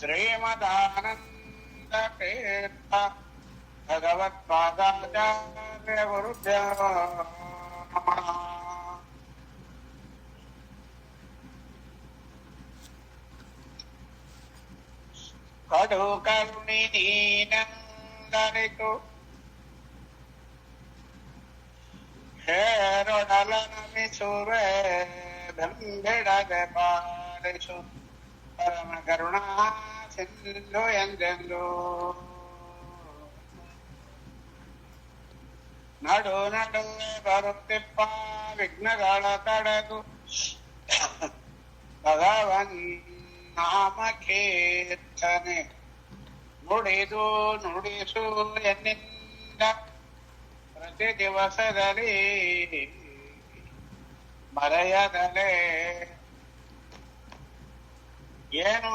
ಶ್ರೀಮದಾನಂದ ತೀರ್ಥ ಭಗವತ್ಪಾದಾಚಾರ್ಯ ಗುರುಭ್ಯೋ ನಮಃ. ಕಡು ಕರುಣಿ ನೀನಂದರಿತು ಹೇರೊಡಲ ನಮಿಸುವೆ ದಂಬಿಡದೆ ಪಾಲಿಸು ಪರಮ ಕರುಣಾ ಸಿಂಧು ಎಂದೆಂದು. ನಡು ನಡುವೆ ಬರುತ್ತಿಪ್ಪ ವಿಘ್ನಗಳ ತಡೆದು ಭಗವನ್ ನಾಮ ಕೀರ್ತನೆ ನುಡಿದು ನುಡಿಸು ಎನ್ನಿಂದ ಪ್ರತಿ ದಿವಸದಲ್ಲಿ ಮರೆಯದಲೇ. ಏನು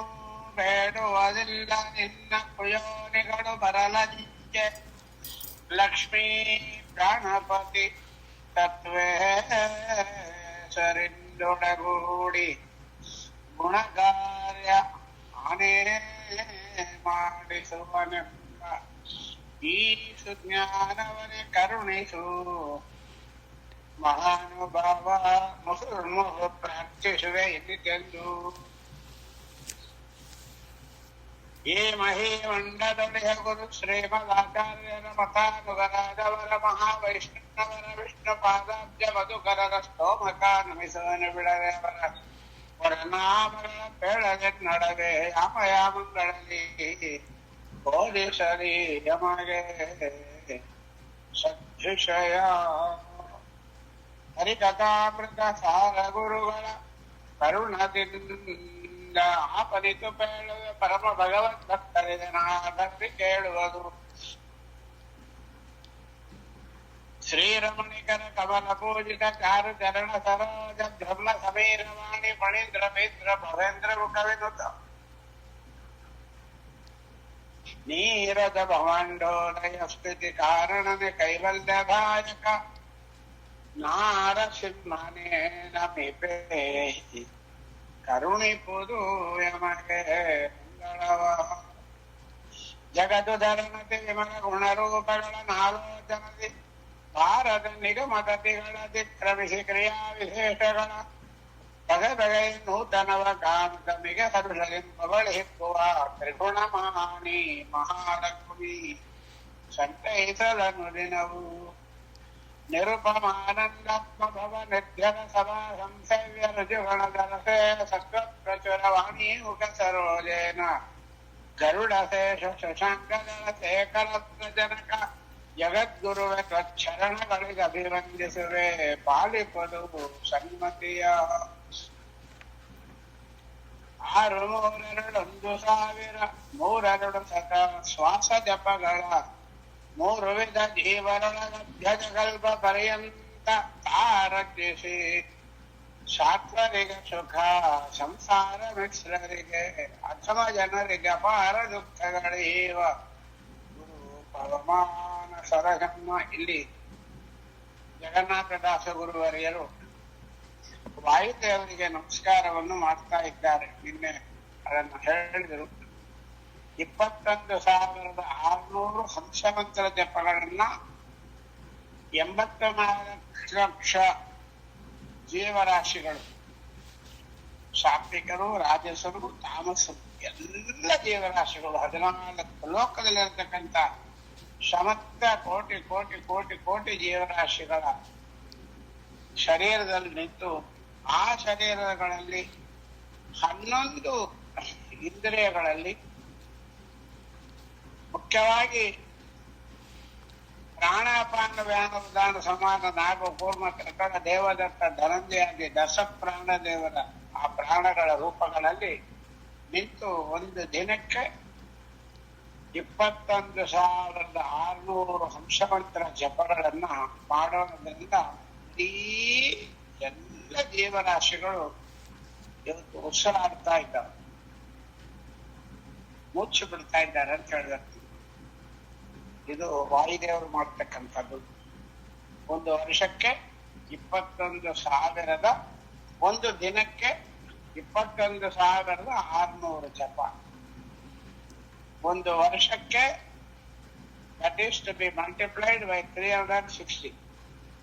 ಬೇಡುವುದಿಲ್ಲ ನಿನ್ನ ಕುಯೋನಿಗಳು ಬರಲಂಚೆ ಲಕ್ಷ್ಮೀ ಗಣಪತಿ ತತ್ವೇಶ್ವರಿಂದೊಡಗೂಡಿ ಗುಣಕಾರ್ಯ ಆನೇ ಮಾಡಿಸುವನೆಂಬ ಈ ಸುಜ್ಞಾನವನೇ ಕರುಣಿಸು ಮಹಾನುಭಾವ. ಮುಹುರ್ಮುಹು ಪ್ರಾರ್ಥಿಸುವೆ ಎನ್ನಿತೆಂದು ಈ ಮಹೀಮಂಡದೊಡೆಯ ಗುರು ಶ್ರೀಮದಾಚಾರ್ಯರ ಮತಾನುಗರಾದವರ ಮಹಾವೈಷ್ಣವರ ವಿಷ್ಣು ಪಾದಾಬ್ಜ ಮಧುಕರರ ಸ್ತೋಮಕ ನಮಿಸವನು ಬಿಡದೆ ಅವರ ವರನಾಮಗಳ ಬೇಳದೆ ನಡವೆ ಯಾಮಯಾಮಗಳಲ್ಲಿ ಬೋಧಿಸಲಿ ಯಮಗೆ ಸದ್ವಿಷಯ. ಹರಿಕಥಾಮೃತ ಸಾರ ಗುರುಗಳ ಕರುಣದಿಂದ ಆಪನಿತು ಬೇಳುವೆ ಪರಮ ಭಗವತ್ ಭಕ್ತರಿಗೆ ನಾದರ್ಸಿ ಕೇಳುವುದು. ಶ್ರೀರಮಣಿಕರ ಕಮಲ ಪೂಜಿತ ಚಾರು ಚರಣ ಸರೋಜ ಬ್ರಹ್ಮ ಸಮೀರವಾಣಿ ಫಣೀಂದ್ರ ಮಿತ್ರ ಭವೇಂದ್ರ ಮುಖವಿನುತ ನೀರದ ಭವಾಂಡೋದಯ ಸ್ಥಿತಿ ಕಾರಣನೆ ಕೈವಲ್ಯದಾಯಕ ನಾರಸಿಂಹನೇ ನಮಿಪೇ ಕರುಣಿಪುದು ಯಮಗೆ ಮಂಗಳವ. ಜಗದು ಧರಣತೆ ವಿಮಲ ಗುಣರೂಪಗಳ ನಾಲೋಚನದಿ ಭಾರತ ನಿಗಮಗತಿಗಳ ಚಿತ್ರವಿಸಿ ಕ್ರಿಯಾ ವಿಶೇಷಗಳ ಬಗೆ ಬಗೆ ನೂತನವ ಕಾಂತ ಮಿಗ ಹರುಷದಿಂಬಳಿಸುವ ತ್ರಿಗುಣಮಾನಿ ಮಹಾಲಕ್ಷ್ಮಿ ಸಂತೈಸಲನು ದಿನವು. ನಿರುಪಮಾನಂದಾತ್ಮ ಭವ ನಿರ್ಜನ ಸಭಾ ಸಂಸವ್ಯ ರುಜುಗಣದರಸೇ ಸತ್ವಪ್ರಚುರ ವಾಣಿ ಮುಖ ಸರೋಜೇನ ಗರುಡ ಶೇಷ ಶಶಾಂಕದಳ ಶೇಖರತ್ನ ಜನಕ ಜಗದ್ಗುರುವೆ ತ್ವಚ್ಚರಣಗಳಿಗೆ ಅಭಿವಂದಿಸುವೆ ಪಾಲಿಪದು ಸನ್ಮತಿಯ. 6321000 ಶತ ಶ್ವಾಸ ಜಪಗಳ 3 ವಿಧ ಜೀವನಗಲ್ಪ ಪರ್ಯಂತ ತಾರಗಿಸಿ ಸಾತ್ವರಿಗೆ ಸುಖ ಸಂಸಾರ ಮಿಶ್ರರಿಗೆ ಅಧಮ ಜನರಿಗೆ ಅಪಾರ ದುಃಖಗಳೇವ ಗುರು ಪವಮಾನ ಸರಗಮ್ಮ. ಇಲ್ಲಿ ಜಗನ್ನಾಥದಾಸ ಗುರುವರಿಯರು ವಾಯುದೇವರಿಗೆ ನಮಸ್ಕಾರವನ್ನು ಮಾಡ್ತಾ ಇದ್ದಾರೆ. ನಿನ್ನೆ ಅದನ್ನು ಹೇಳಿದರು. 21,600 ಹಂಸಮಂತ್ರ ಜಪಗಳನ್ನ 84 ಲಕ್ಷ ಜೀವರಾಶಿಗಳು, ಸಾತ್ವಿಕರು, ರಾಜಸರು, ತಾಮಸರು, ಎಲ್ಲ ಜೀವರಾಶಿಗಳು 14 ಲೋಕದಲ್ಲಿರತಕ್ಕಂಥ ಸಮಸ್ತ ಕೋಟಿ ಕೋಟಿ ಕೋಟಿ ಕೋಟಿ ಜೀವರಾಶಿಗಳ ಶರೀರದಲ್ಲಿ ನಿಂತು ಆ ಶರೀರಗಳಲ್ಲಿ 11 ಇಂದ್ರಿಯಗಳಲ್ಲಿ ಮುಖ್ಯವಾಗಿ ಪ್ರಾಣಾಪಾನ ವ್ಯಾನ ಉದಾನ ಸಮಾನ ನಾಗ ಕೂರ್ಮ ಕರ್ಕಟ ದೇವದತ್ತ ಧನಂಜಯಾದಿ 10 ಪ್ರಾಣ ದೇವರ ಆ ಪ್ರಾಣಗಳ ರೂಪಗಳಲ್ಲಿ ನಿಂತು ಒಂದು ದಿನಕ್ಕೆ 21,600 ಹಂಸಮಂತ್ರ ಜಪಗಳನ್ನ ಮಾಡೋದ್ರಿಂದ ಇಡೀ ಎಲ್ಲ ಜೀವರಾಶಿಗಳು ಇವತ್ತು ಉಸಿರಾಡ್ತಾ ಇದ್ದಾರೆ, ಮುಚ್ಚು ಬಿಡ್ತಾ ಇದ್ದಾರೆ ಅಂತ ಹೇಳಿದ್ರು. ಇದು ವಾಯುದೇವರು ಮಾಡ್ತಕ್ಕಂಥದ್ದು. ಒಂದು ವರ್ಷಕ್ಕೆ 21,000, ಒಂದು ದಿನಕ್ಕೆ 21,600 ಜಪ. ಒಂದು ವರ್ಷಕ್ಕೆ that is to be multiplied by 360.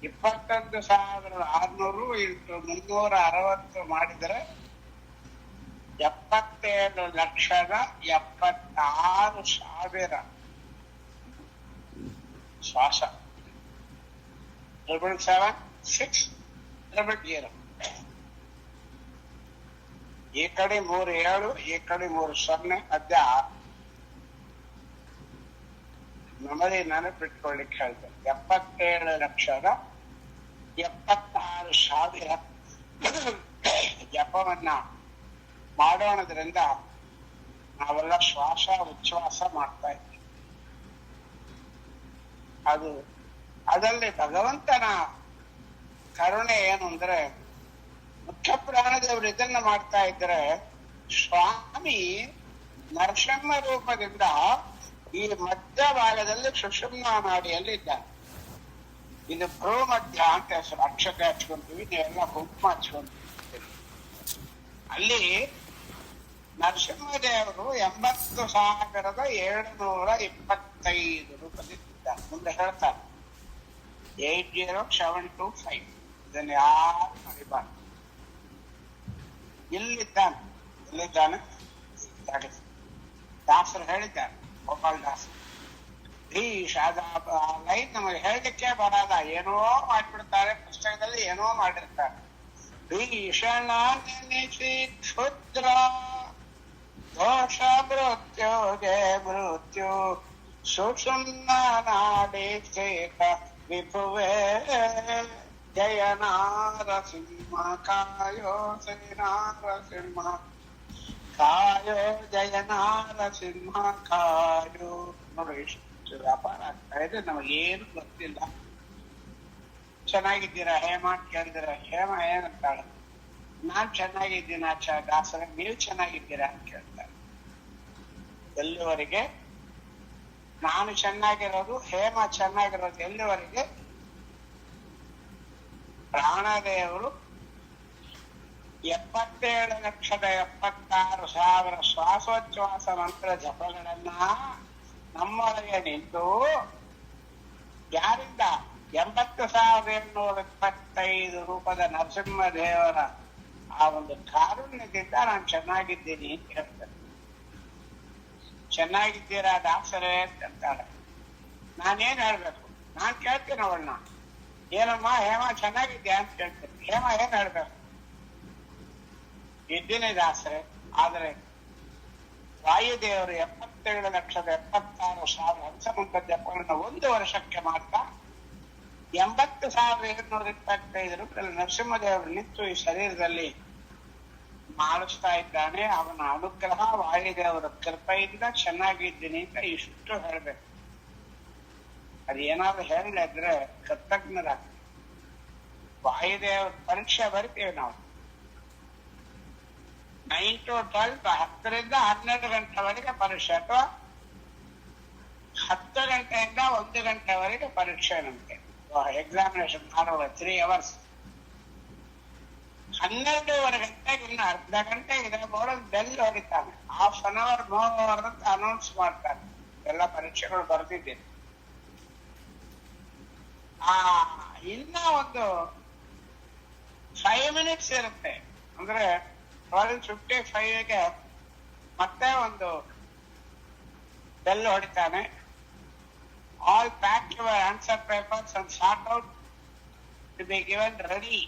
21,600 into 360 ಮಾಡಿದರೆ 77,76,000 ಶ್ವಾಸ. 777,600. ಈ ಕಡೆ 3 7, ಈ ಕಡೆ 3 0. ಅದ್ಯ ನಮ್ಮದೇ ನೆನಪಿಟ್ಕೊಳ್ಳಿಕ್ಕೆ ಹೇಳ್ತೇನೆ. 77,76,000 ಜಪವನ್ನ ಮಾಡೋಣದ್ರಿಂದ ನಾವೆಲ್ಲ ಶ್ವಾಸ ಉಚ್ಛ್ವಾಸ ಮಾಡ್ತಾ ಇದ್ದೀವಿ. ಅದರಲ್ಲಿ ಭಗವಂತನ ಕರುಣೆ ಏನು ಅಂದ್ರೆ, ಮುಖ್ಯ ಪ್ರಾಣದೇವರು ಇದನ್ನ ಮಾಡ್ತಾ ಇದ್ರೆ ಸ್ವಾಮಿ ನರಸಿಂಹ ರೂಪದಿಂದ ಈ ಮಧ್ಯ ಭಾಗದಲ್ಲಿ ಸುಷುಮ್ನಾ ನಾಡಿಯಲ್ಲಿ ಇದ್ದಾನೆ. ಇದು ಭ್ರೂಮಧ್ಯ ಅಂತ ಹೆಸರು. ಅಕ್ಷತೆ ಹಚ್ಕೊಂತೀವಿ, ನೀವೆಲ್ಲ ಕುಂಕುಮ ಹಚ್ಕೊಂತೀವಿ. ಅಲ್ಲಿ ನರಸಿಂಹದೇವರು 80,725 ರೂಪದಲ್ಲಿದ್ದಾರೆ. ಮುಂದೆ ಹೇಳ್ತಾರೆ 80725. ಇದನ್ನು ಯಾರು ಮರಿಬಾರ್ದು. ಇಲ್ಲಿದ್ದಾನೆ. ದಾಸರು ಹೇಳಿದ್ದಾರೆ, ಗೋಪಾಲ್ ದಾಸರು. ಲೈನ್ ನಮಗೆ ಹೇಳಲಿಕ್ಕೆ ಬರಲ್ಲ, ಏನೋ ಮಾಡ್ಬಿಡ್ತಾರೆ, ಪುಸ್ತಕದಲ್ಲಿ ಏನೋ ಮಾಡಿರ್ತಾರೆ. ಭೀಷಣ ನೆನೆಸಿ ಕ್ಷುದ್ರ ದೋಷ ಮೃತ್ಯು ಜಯ ಮೃತ್ಯು ಸುಷುಮ್ನ ನಾಡಿ ಚೇತ ವಿಭುವೇ ಜಯ ನಾರಸಿಂಹ ಕಾಯೋ ಶ್ರೀ ನಾರಸಿಂಹ ಕಾಯೋ ಜಯ ನಾರಸಿಂಹ ಕಾಯೋ. ನೋಡಿ ಎಷ್ಟು ವ್ಯಾಪಾರ ಆಗ್ತಾ ಇದೆ, ನಮಗೇನು ಗೊತ್ತಿಲ್ಲ. ಚೆನ್ನಾಗಿದ್ದೀರಾ ಹೇಮ ಅಂತ ಕೇಳಿದ್ರೆ ಹೇಮ ಏನಂತಾಳ, ನಾನ್ ಚೆನ್ನಾಗಿದ್ದೀನಿ ದಾಸರ, ನೀವು ಚೆನ್ನಾಗಿದ್ದೀರಾ ಅಂತ ಕೇಳ್ತಾರೆ. ಎಲ್ಲಿವರೆಗೆ ನಾನು ಚೆನ್ನಾಗಿರೋದು, ಹೇಮ ಚೆನ್ನಾಗಿರೋದು ಎಲ್ಲಿವರೆಗೆ ಪ್ರಾಣದೇವರು 77,76,000 ಶ್ವಾಸೋಚ್ಛ್ವಾಸ ಮಂತ್ರ ಜಪಗಳನ್ನ ನಮ್ಮೊಳಗೆ ನಿಂತು ಯಾರಿಂದ 80,725 ರೂಪದ ನರಸಿಂಹದೇವರ ಆ ಒಂದು ಕಾರುಣ್ಯದಿಂದ ನಾನು ಚೆನ್ನಾಗಿದ್ದೀನಿ ಅಂತ ಹೇಳ್ತಾರೆ. ಚೆನ್ನಾಗಿದ್ದೀರಾ ದಾಸರೇ ಅಂತಾಳೆ. ನಾನೇನ್ ಹೇಳ್ಬೇಕು? ನಾನ್ ಕೇಳ್ತೀನಿ ಅವಳನ್ನ, ಏನಮ್ಮ ಹೇಮ ಚೆನ್ನಾಗಿದ್ಯಾ ಅಂತ ಕೇಳ್ತೀನಿ. ಹೇಮ ಏನ್ ಹೇಳ್ಬೇಕು? ಇದ್ದೀನಿ ದಾಸರೇ. ಆದ್ರೆ ವಾಯುದೇವರು 77,76,000 ಹಂಸಮಂತ್ರ ಜಪಗಳನ್ನ ಒಂದು ವರ್ಷಕ್ಕೆ ಮಾತ್ರ 80,725 ರೂಪಾಯಿ ನರಸಿಂಹದೇವರು ನಿಂತು ಈ ಶರೀರದಲ್ಲಿ ಮಾಡಿಸ್ತಾ ಇದ್ದಾನೆ. ಅವನ ಅನುಗ್ರಹ, ವಾಯುದೇವರ ಕೃಪೆಯಿಂದ ಚೆನ್ನಾಗಿದ್ದೀನಿ ಅಂತ ಇಷ್ಟು ಹೇಳ್ಬೇಕು. ಅದೇನಾದ್ರು ಹೇಳಿದ್ರೆ ಕೃತಜ್ಞರಾಗ್ತೀವಿ. ವಾಯುದೇವರ ಪರೀಕ್ಷೆ ಬರ್ತೀವಿ ನಾವು. 9 to 12, 10ರಿಂದ 12 ಗಂಟೆವರೆಗೆ ಪರೀಕ್ಷೆ, ಅಥವಾ 10 ಗಂಟೆಯಿಂದ 1 ಗಂಟೆವರೆಗೆ ಪರೀಕ್ಷೆ. ನಮ್ಗೆ ಎಕ್ಸಾಮಿನೇಷನ್ ಮಾಡುವ 3 hours. 12:30 ಗಂಟೆಗೆ ಇನ್ನು ಅರ್ಧ ಗಂಟೆ ಇದೆ, ಬೋರ್ಡಲ್ಲಿ ಬೆಲ್ ಹೊಡಿತಾನೆ. 1/2 hour more ಅಂತ ಅನೌನ್ಸ್ ಮಾಡ್ತಾನೆ. ಎಲ್ಲ ಪರೀಕ್ಷೆಗಳು ಬರ್ತಿದ್ದೀನಿ. ಇನ್ನ ಒಂದು 5 minutes ಇರುತ್ತೆ. ಅಂದ್ರೆ 12:55ಗೆ ಮತ್ತೆ ಒಂದು ಬೆಲ್ ಹೊಡಿತಾನೆ. All pack your answer papers and sort out to be given ready.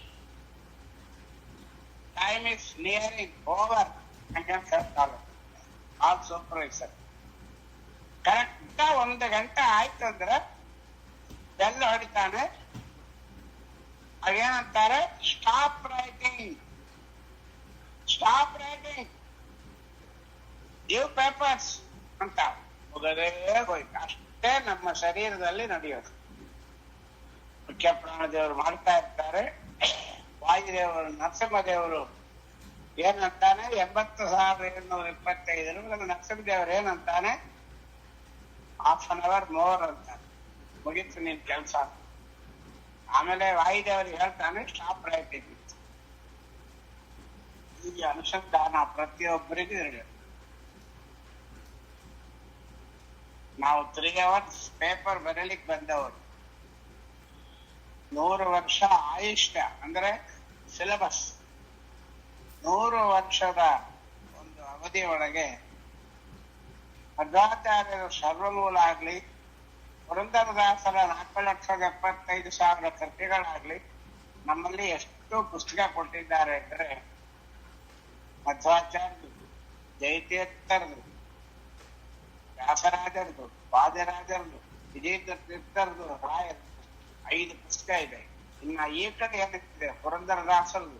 Time is nearing over ಅಂತ ಹೇಳ್ತಾರೆ ಆಲ್ ಸೂಪರ್ವೈಸರ್. ಕರೆಕ್ಟ್ 1 ಗಂಟೆ ಆಯ್ತು ಅಂದ್ರೆ ಬೆಲ್ ಹೊಡಿತಾನೆ. ಅದೇನಂತಾರೆ, stop writing, stop writing, give papers ಅಂತ. ಮುಗದೇ ಹೋಯ್ತು. ಅಷ್ಟೇ ನಮ್ಮ ಶರೀರದಲ್ಲಿ ನಡೆಯೋದು. ಮುಖ್ಯ ಪ್ರಾಣದೇವರು ಮಾಡ್ತಾ ಇರ್ತಾರೆ. ವಾಯುದೇವರು ನರಸಿಂಹದೇವರು ಏನಂತಾನೆ, 80,725 ನರಸಿಂಹದೇವರು ಏನಂತಾನೆ, 1/2 hour more ಅಂತಾನೆ. ಮುಗಿತು ನಿನ್ ಕೆಲಸ. ಆಮೇಲೆ ವಾಯುದೇವರಿಗೆ ಹೇಳ್ತಾನೆ ಸ್ಟಾಪ್ ರೈಟಿಂಗ್. ಈ ಅನುಸಂಧಾನ ಪ್ರತಿಯೊಬ್ಬರಿಗೂ ಇರಬೇಕು. ನಾವು 3 hours ಪೇಪರ್ ಬರೀಲಿಕ್ಕೆ ಬಂದವರು. 100 ವರ್ಷ ಆಯುಷ್ಯ ಅಂದ್ರೆ ಸಿಲೆಬಸ್. 100 ವರ್ಷದ ಒಂದು ಅವಧಿಯೊಳಗೆ ಮಧ್ವಾಚಾರ್ಯರು ಸರ್ವಮೂಲ ಆಗ್ಲಿ, ಪುರಂದರದಾಸರ 4,75,000 ಕೃತಿಗಳಾಗ್ಲಿ, ನಮ್ಮಲ್ಲಿ ಎಷ್ಟು ಪುಸ್ತಕ ಕೊಟ್ಟಿದ್ದಾರೆ ಅಂದ್ರೆ ಮಧ್ವಾಚಾರ್ಯರು, ಜಯತೀರ್ಥರದು, ವ್ಯಾಸರಾಜರದು, ವಾದಿರಾಜರದು, ವಿಜೇಂದ್ರ ತೀರ್ಥರದು, ರಾಯರದು 5 ಪುಸ್ತಕ ಇದೆ. ಇನ್ನ ಈ ಕಡೆ ಏನಿದೆ ಪುರಂದರದಾಸರದು,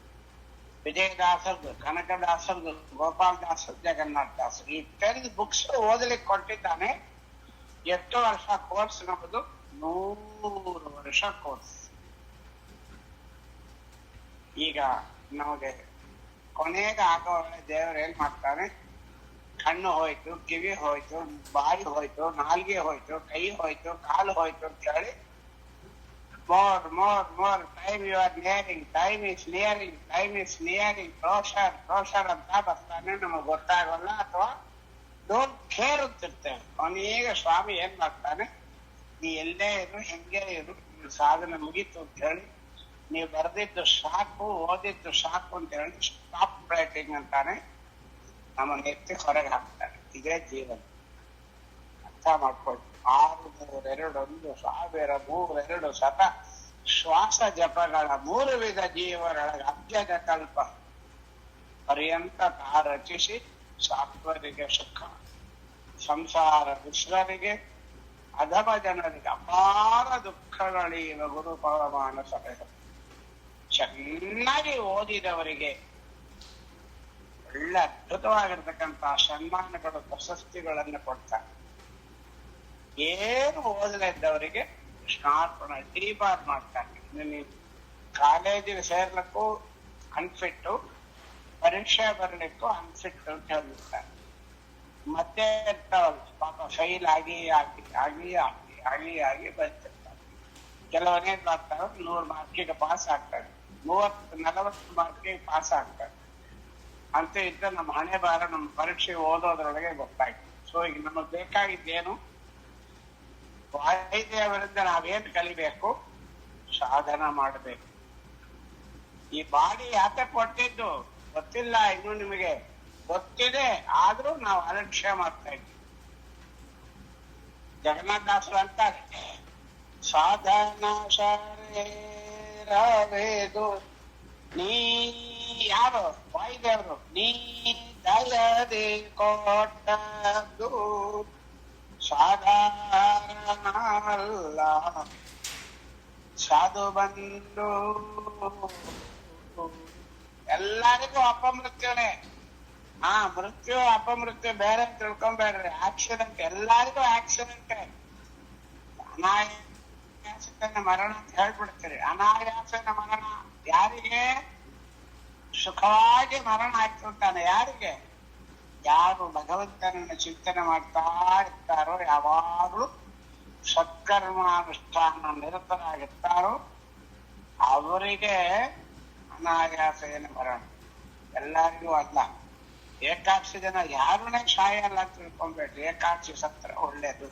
ವಿಜಯದಾಸರದು, ಕನಕದಾಸರದು, ಗೋಪಾಲ್ ದಾಸರು, ಜಗನ್ನಾಥ ದಾಸರು. ಈ 10 ಬುಕ್ಸ್ ಓದಲಿಕ್ಕೆ ಕೊಟ್ಟಿದ್ದಾನೆ. ಎಷ್ಟು ವರ್ಷ ಕೋರ್ಸ್ ನಮ್ಮದು? 100 ವರ್ಷ ಕೋರ್ಸ್. ಈಗ ನಮಗೆ ಕೊನೆಗೆ ಆಗೋಳೆ ದೇವರು ಏನ್ ಮಾಡ್ತಾನೆ? ಕಣ್ಣು ಹೋಯ್ತು, ಕಿವಿ ಹೋಯ್ತು, ಬಾಯಿ ಹೋಯ್ತು, ನಾಲ್ಗೆ ಹೋಯ್ತು, ಕೈ ಹೋಯ್ತು, ಕಾಲು ಹೋಯ್ತು ಅಂತ ಹೇಳಿ more time you are nearing, time is nearing, ಕ್ರೋಷರ್ ಅಂತ ಬರ್ತಾನೆ. ನಮಗ್ ಗೊತ್ತಾಗಲ್ಲ ಅಥವಾ ಡೋಂಟ್ ಕೇರ್ ಅಂತಿರ್ತೇವೆ. ಅವನೀಗ ಸ್ವಾಮಿ ಏನ್ ಮಾಡ್ತಾನೆ? ನೀ ಎಲ್ಲೇ ಇರು, ಹೆಂಗೆ ಇರು, ಸಾಧನೆ ಮುಗೀತು ಅಂತ ಹೇಳಿ, ನೀವು ಬರೆದಿದ್ದು ಸಾಕು, ಓದಿದ್ದು ಸಾಕು ಅಂತ ಹೇಳಿ ಸ್ಟಾಪ್ ರೈಟಿಂಗ್ ಅಂತಾನೆ. ನಮ್ಮನ್ನ ಎತ್ತಿ ಹೊರಗೆ ಹಾಕ್ತಾನೆ. ಇದೇ ಜೀವನ. ಅರ್ಥ ಮಾಡ್ಕೊಳ್ಳಿ. 6, 3, 2, 1, 1000, 3, 2 ಶತ ಶ್ವಾಸ ಜಪಗಳ 3 ವಿಧ ಜೀವನೊಳಗೆ ಅಬ್ಜದ ಕಲ್ಪ ಪರ್ಯಂತ ತಾ ರಚಿಸಿ ಸಾತ್ವರಿಗೆ ಸುಖ, ಸಂಸಾರ ವಿಶ್ವರಿಗೆ, ಅಧಮ ಜನರಿಗೆ ಅಪಾರ ದುಃಖಗಳೀವ ಗುರು ಪವಮಾನ ಸಭೆ. ಚೆನ್ನಾಗಿ ಓದಿದವರಿಗೆ ಒಳ್ಳೆ ಅದ್ಭುತವಾಗಿರ್ತಕ್ಕಂಥ ಸನ್ಮಾನಗಳು, ಪ್ರಶಸ್ತಿಗಳನ್ನು ಕೊಡ್ತಾರೆ. ಏನು ಓದಲಿದ್ದವರಿಗೆ ಕೃಷ್ಣಾರ್ಪಣ ಡಿಬಾರ್ ಮಾಡ್ತಾರೆ. ನೀವು ಕಾಲೇಜಿಗೆ ಸೇರ್ಲಿಕ್ಕೂ ಅನ್ಫಿಟ್ಟು, ಪರೀಕ್ಷೆ ಬರಲಿಕ್ಕೂ ಅನ್ಫಿಟ್ ಅಂತ ಹೇಳ್ಬಿಡ್ತಾರೆ. ಮತ್ತೆ ಇರ್ತಾವಲ್ಲ ಪಾಪ, ಫೈಲ್ ಆಗಿ ಬರ್ತಿರ್ತಾರೆ. ಕೆಲವನೇನ್ ಮಾಡ್ತಾರೆ, 100 ಮಾರ್ಕಿಗೆ ಪಾಸ್ ಆಗ್ತಾರೆ, 30-40 ಮಾರ್ಕಿಗೆ ಪಾಸ್ ಆಗ್ತಾರೆ. ಅಂತ ಇದ್ದ ನಮ್ಮ ಹಣೆ ಬಾರ ನಮ್ಮ ಪರೀಕ್ಷೆ ಓದೋದ್ರೊಳಗೆ ಗೊತ್ತಾಯ್ತು. ಸೊ ಈಗ ನಮಗ್ ಬೇಕಾಗಿದ್ದೇನು? ವಾಯುದೇವರಿಂದ ನಾವೇನ್ ಕಲಿಬೇಕು? ಸಾಧನ ಮಾಡಬೇಕು. ಈ ಬಾಡಿ ಯಾಕೆ ಕೊಟ್ಟಿದ್ದು ಗೊತ್ತಿಲ್ಲ, ಇನ್ನು ನಿಮಗೆ ಗೊತ್ತಿದೆ, ಆದ್ರೂ ನಾವು ಅಲಕ್ಷ್ಯ ಮಾಡ್ತಾ ಇದ್ವಿ. ಜಗನ್ನಾಥದಾಸರು ಅಂತಾರೆ, ಸಾಧನ ಶರೇರವೇದು ನೀ, ಯಾರು? ವಾಯುದೇವರು. ನೀ ದಯದೆ ಕೊಟ್ಟದ್ದು ಸಾಧಾರಣ ಅಲ್ಲ, ಸಾಧು ಬಂದು ಎಲ್ಲರಿಗೂ ಅಪಮೃತ್ಯುನೇ. ಮೃತ್ಯು ಅಪಮೃತ್ಯು ಬೇರೆ ತಿಳ್ಕೊಂಬೇಡ್ರಿ. ಆಕ್ಸಿಡೆಂಟ್ ಎಲ್ಲರಿಗೂ ಆಕ್ಸಿಡೆಂಟ್. ಅನಾಯಾಸನ ಮರಣ ಅಂತ ಹೇಳ್ಬಿಡ್ತೀರಿ. ಅನಾಯಾಸನ ಮರಣ ಯಾರಿಗೆ? ಸುಖವಾಗಿ ಮರಣ ಆಯ್ತು ಅಂತಾನೆ. ಯಾರಿಗೆ? ಯಾರು ಭಗವಂತನನ್ನು ಚಿಂತನೆ ಮಾಡ್ತಾ ಇರ್ತಾರೋ, ಯಾವಾಗಲೂ ಸತ್ಕರ್ಮಾನುಷ್ಠಾನ ನಿರತರಾಗಿರ್ತಾರೋ ಅವರಿಗೆ ಅನಾಯಾಸ ಏನು ಮರಣ. ಎಲ್ಲರಿಗೂ ಅಲ್ಲ. ಏಕಾಕ್ಷಿ ಜನ ಯಾರನ್ನೇ ಸಾಯಲ್ಲ ಅಂತ ತಿಳ್ಕೊಂಬೇಡ್ರಿ. ಏಕಾಕ್ಷಿ ಸತ್ರ ಒಳ್ಳೇದು,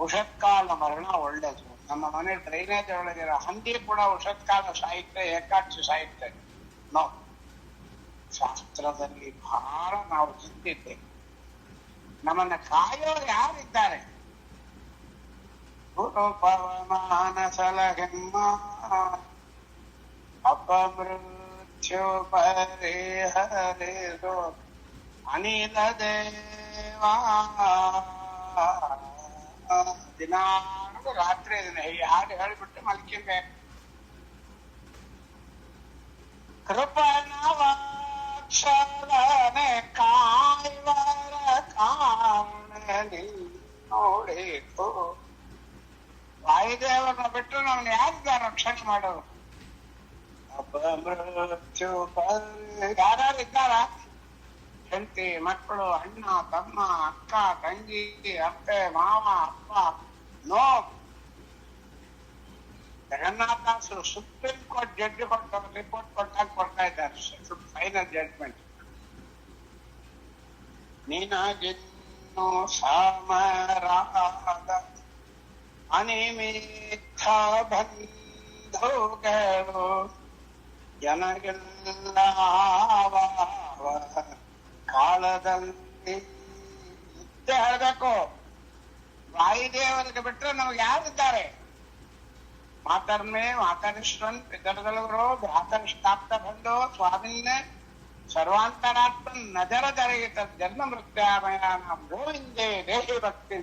ಉಷತ್ಕಾಲ ಮರಣ ಒಳ್ಳೇದು. ನಮ್ಮ ಮನೆ ಡ್ರೈನೇಜ್ ಒಳಗಿರೋ ಹಂದಿ ಕೂಡ ಉಷತ್ಕಾಲ ಸಾಹಿತ್ಯ, ಏಕಾಕ್ಷಿ ಸಾಹಿತ್ಯ ನೋ. ಶಾಸ್ತ್ರದಲ್ಲಿ ಬಹಳ ನಾವು ಚಿಂತಿದ್ದೇವೆ. ನಮ್ಮನ್ನ ಕಾಯೋರು ಯಾರಿದ್ದಾರೆ? ಗುರು ಪವಮಾನ ಸಲಹೆಮ್ಮ ಅಪಮೃತ್ಯು ಪರಿಹರಿಸೋ ಅನಿಲ ದೇವಾ. ದಿನಾನು ರಾತ್ರಿ ಇದನ್ನ ಹಾಡು ಹೇಳಿಬಿಟ್ಟು ಮಲ್ಕಿಬೇಕು. ಕೃಪಣವಾಕ್ಷರನೆ ಕಾಯ್ವರ ಕಾಣಲಿ ನೋಡಿತು. ವಾಯುದೇವರನ್ನ ಬಿಟ್ಟು ನಮ್ಮನ್ನ ಯಾರಿದ್ದಾರೆ ರಕ್ಷಣೆ ಮಾಡೋರು? ಅಪಮೃತ್ಯು ಯಾರು ಇದ್ದಾರ? ಹೆಂಡತಿ, ಮಕ್ಕಳು, ಅಣ್ಣ, ತಮ್ಮ, ಅಕ್ಕ, ತಂಗಿ, ಅತ್ತೆ, ಮಾವ, ಅಪ್ಪ, ನೋ. ಜಗನ್ನಾಥದಾಸರು ಸುಪ್ರೀಂ ಕೋರ್ಟ್ ಜಡ್ಜ್ ಕೊಟ್ಟು ರಿಪೋರ್ಟ್ ಕೊಡ್ತಾ ಇದ್ದಾರೆ. Final judgment. ನಿನಗಿನ್ನ ಸಮರಾದ ಅನಿಮಿತ್ತ ಬಂಧುಗಳು ಜನಗೆಲ್ಲ ಕಾಲದಲ್ಲಿ ಇದ್ದೇ ಹೇಳ್ಬೇಕು. ವಾಯುದೇವರಿಗೆ ಬಿಟ್ಟರೆ ನಮಗೆ ಯಾರಿದ್ದಾರೆ? ಮಾತರ್ಮೆ ಮಾತರಿಷ್ವನ್ ಪಿತೃಗಳು ಭ್ರಾತರಿಷ್ಟಾಪ್ತ ಬಂಧು ಸ್ವಾಮಿನ್ನೇ ಸರ್ವಾಂತರಾತ್ಮನ್ ನಜರ ಜರಗಿತ ಜನ್ಮ ಮೃತ್ಯಾಮಯ ಗೋವಿಂದೇ ದೇಹಿ ಭಕ್ತಿ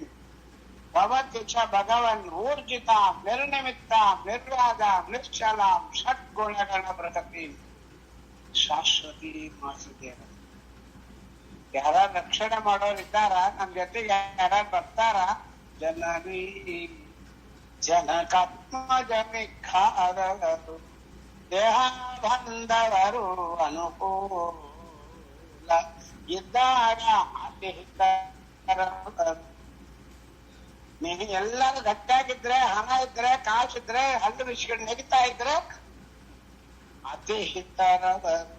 ಭವತಿ ಚ ಭಗವನ್ ಊರ್ಜಿತ ನಿರ್ನಿಮಿತ್ತ ನಿರ್ವಾದ ನಿಶ್ಚಲ ಷಡ್ಗುಣಗಣ ಪ್ರತಪಿ ಶಾಶ್ವತಿ ಮಾಸುದೇವ. ಯಾರ ರಕ್ಷಣೆ ಮಾಡೋರಿದ್ದಾರ? ನಮ್ ಜೊತೆಗೆ ಯಾರು ಬರ್ತಾರ? ಜನನಿ ಜನಕಾತ್ಮ ಜನಿಖಾರರು ದೇಹ ಬಂದವರು ಅನುಕೂಲ ಇದ್ದಾಗ ನೀನು ಎಲ್ಲರೂ ಗಟ್ಟಿಯಾಗಿದ್ರೆ, ಹಣ ಇದ್ರೆ, ಕಾಸಿದ್ರೆ, ಹಲ್ಲು ಬಿಸಿಕೊಂಡು ನೆಗಿತಾ ಇದ್ರೆ ಅತಿ ಹಿತರವರು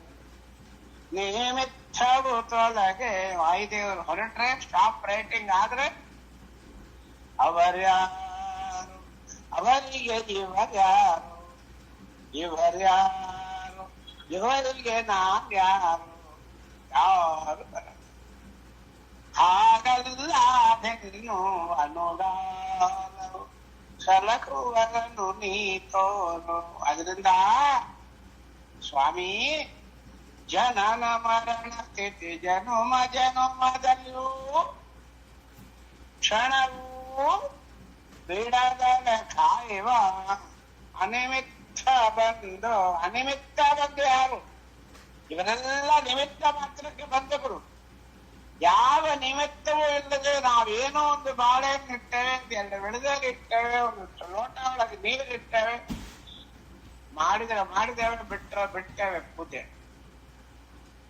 ನಿಮಿತ್ತವು ತೊಲಗೆ. ವಾಯುದೇವರು ಹೊರಟ್ರೆ, ಸ್ಟಾಪ್ ರೈಟಿಂಗ್ ಆದ್ರೆ ಅವರ್ಯಾರು, ಅವರಿಗೆ ಇವರ್ಯಾರು, ಇವರ್ಯಾರು, ಇವರಿಗೆ ನಾವ್ಯಾರು, ಯಾರು ಬರ ಹಾಗಲ್ಲಾದೆನ್ನು ಅನುದಾನವು ಸಲಕುವರನು ನೀತೋನು. ಅದರಿಂದ ಸ್ವಾಮಿ ಜನನ ಮರಣ ಸ್ಥಿತಿ ಜನುಮ ಜನುಮದಲ್ಲೂ ಕ್ಷಣವೂ ಬಿಡದನ ಕಾಯುವ ಅನಿಮಿತ್ತ ಬಂದು. ಅನಿಮಿತ್ತ ಬಂದು ಯಾರು? ಇವರೆಲ್ಲ ನಿಮಿತ್ತ ಮಾತ್ರಕ್ಕೆ ಬಂದವರು. ಯಾವ ನಿಮಿತ್ತವೂ ಇಲ್ಲದೆ ನಾವೇನೋ ಒಂದು ಬಾಳೆಹಣ್ಣು ಇಟ್ಟೇವೆ, ಎರಡು ಬೆಳೆದಲ್ಲಿ ಇಟ್ಟೇವೆ, ಒಂದು ಲೋಟ ಒಳಗೆ ನೀರಿಟ್ಟೇವೆ, ಮಾಡಿದೇವೆ, ಬಿಟ್ಟೇವೆ ಪೂಜೆ.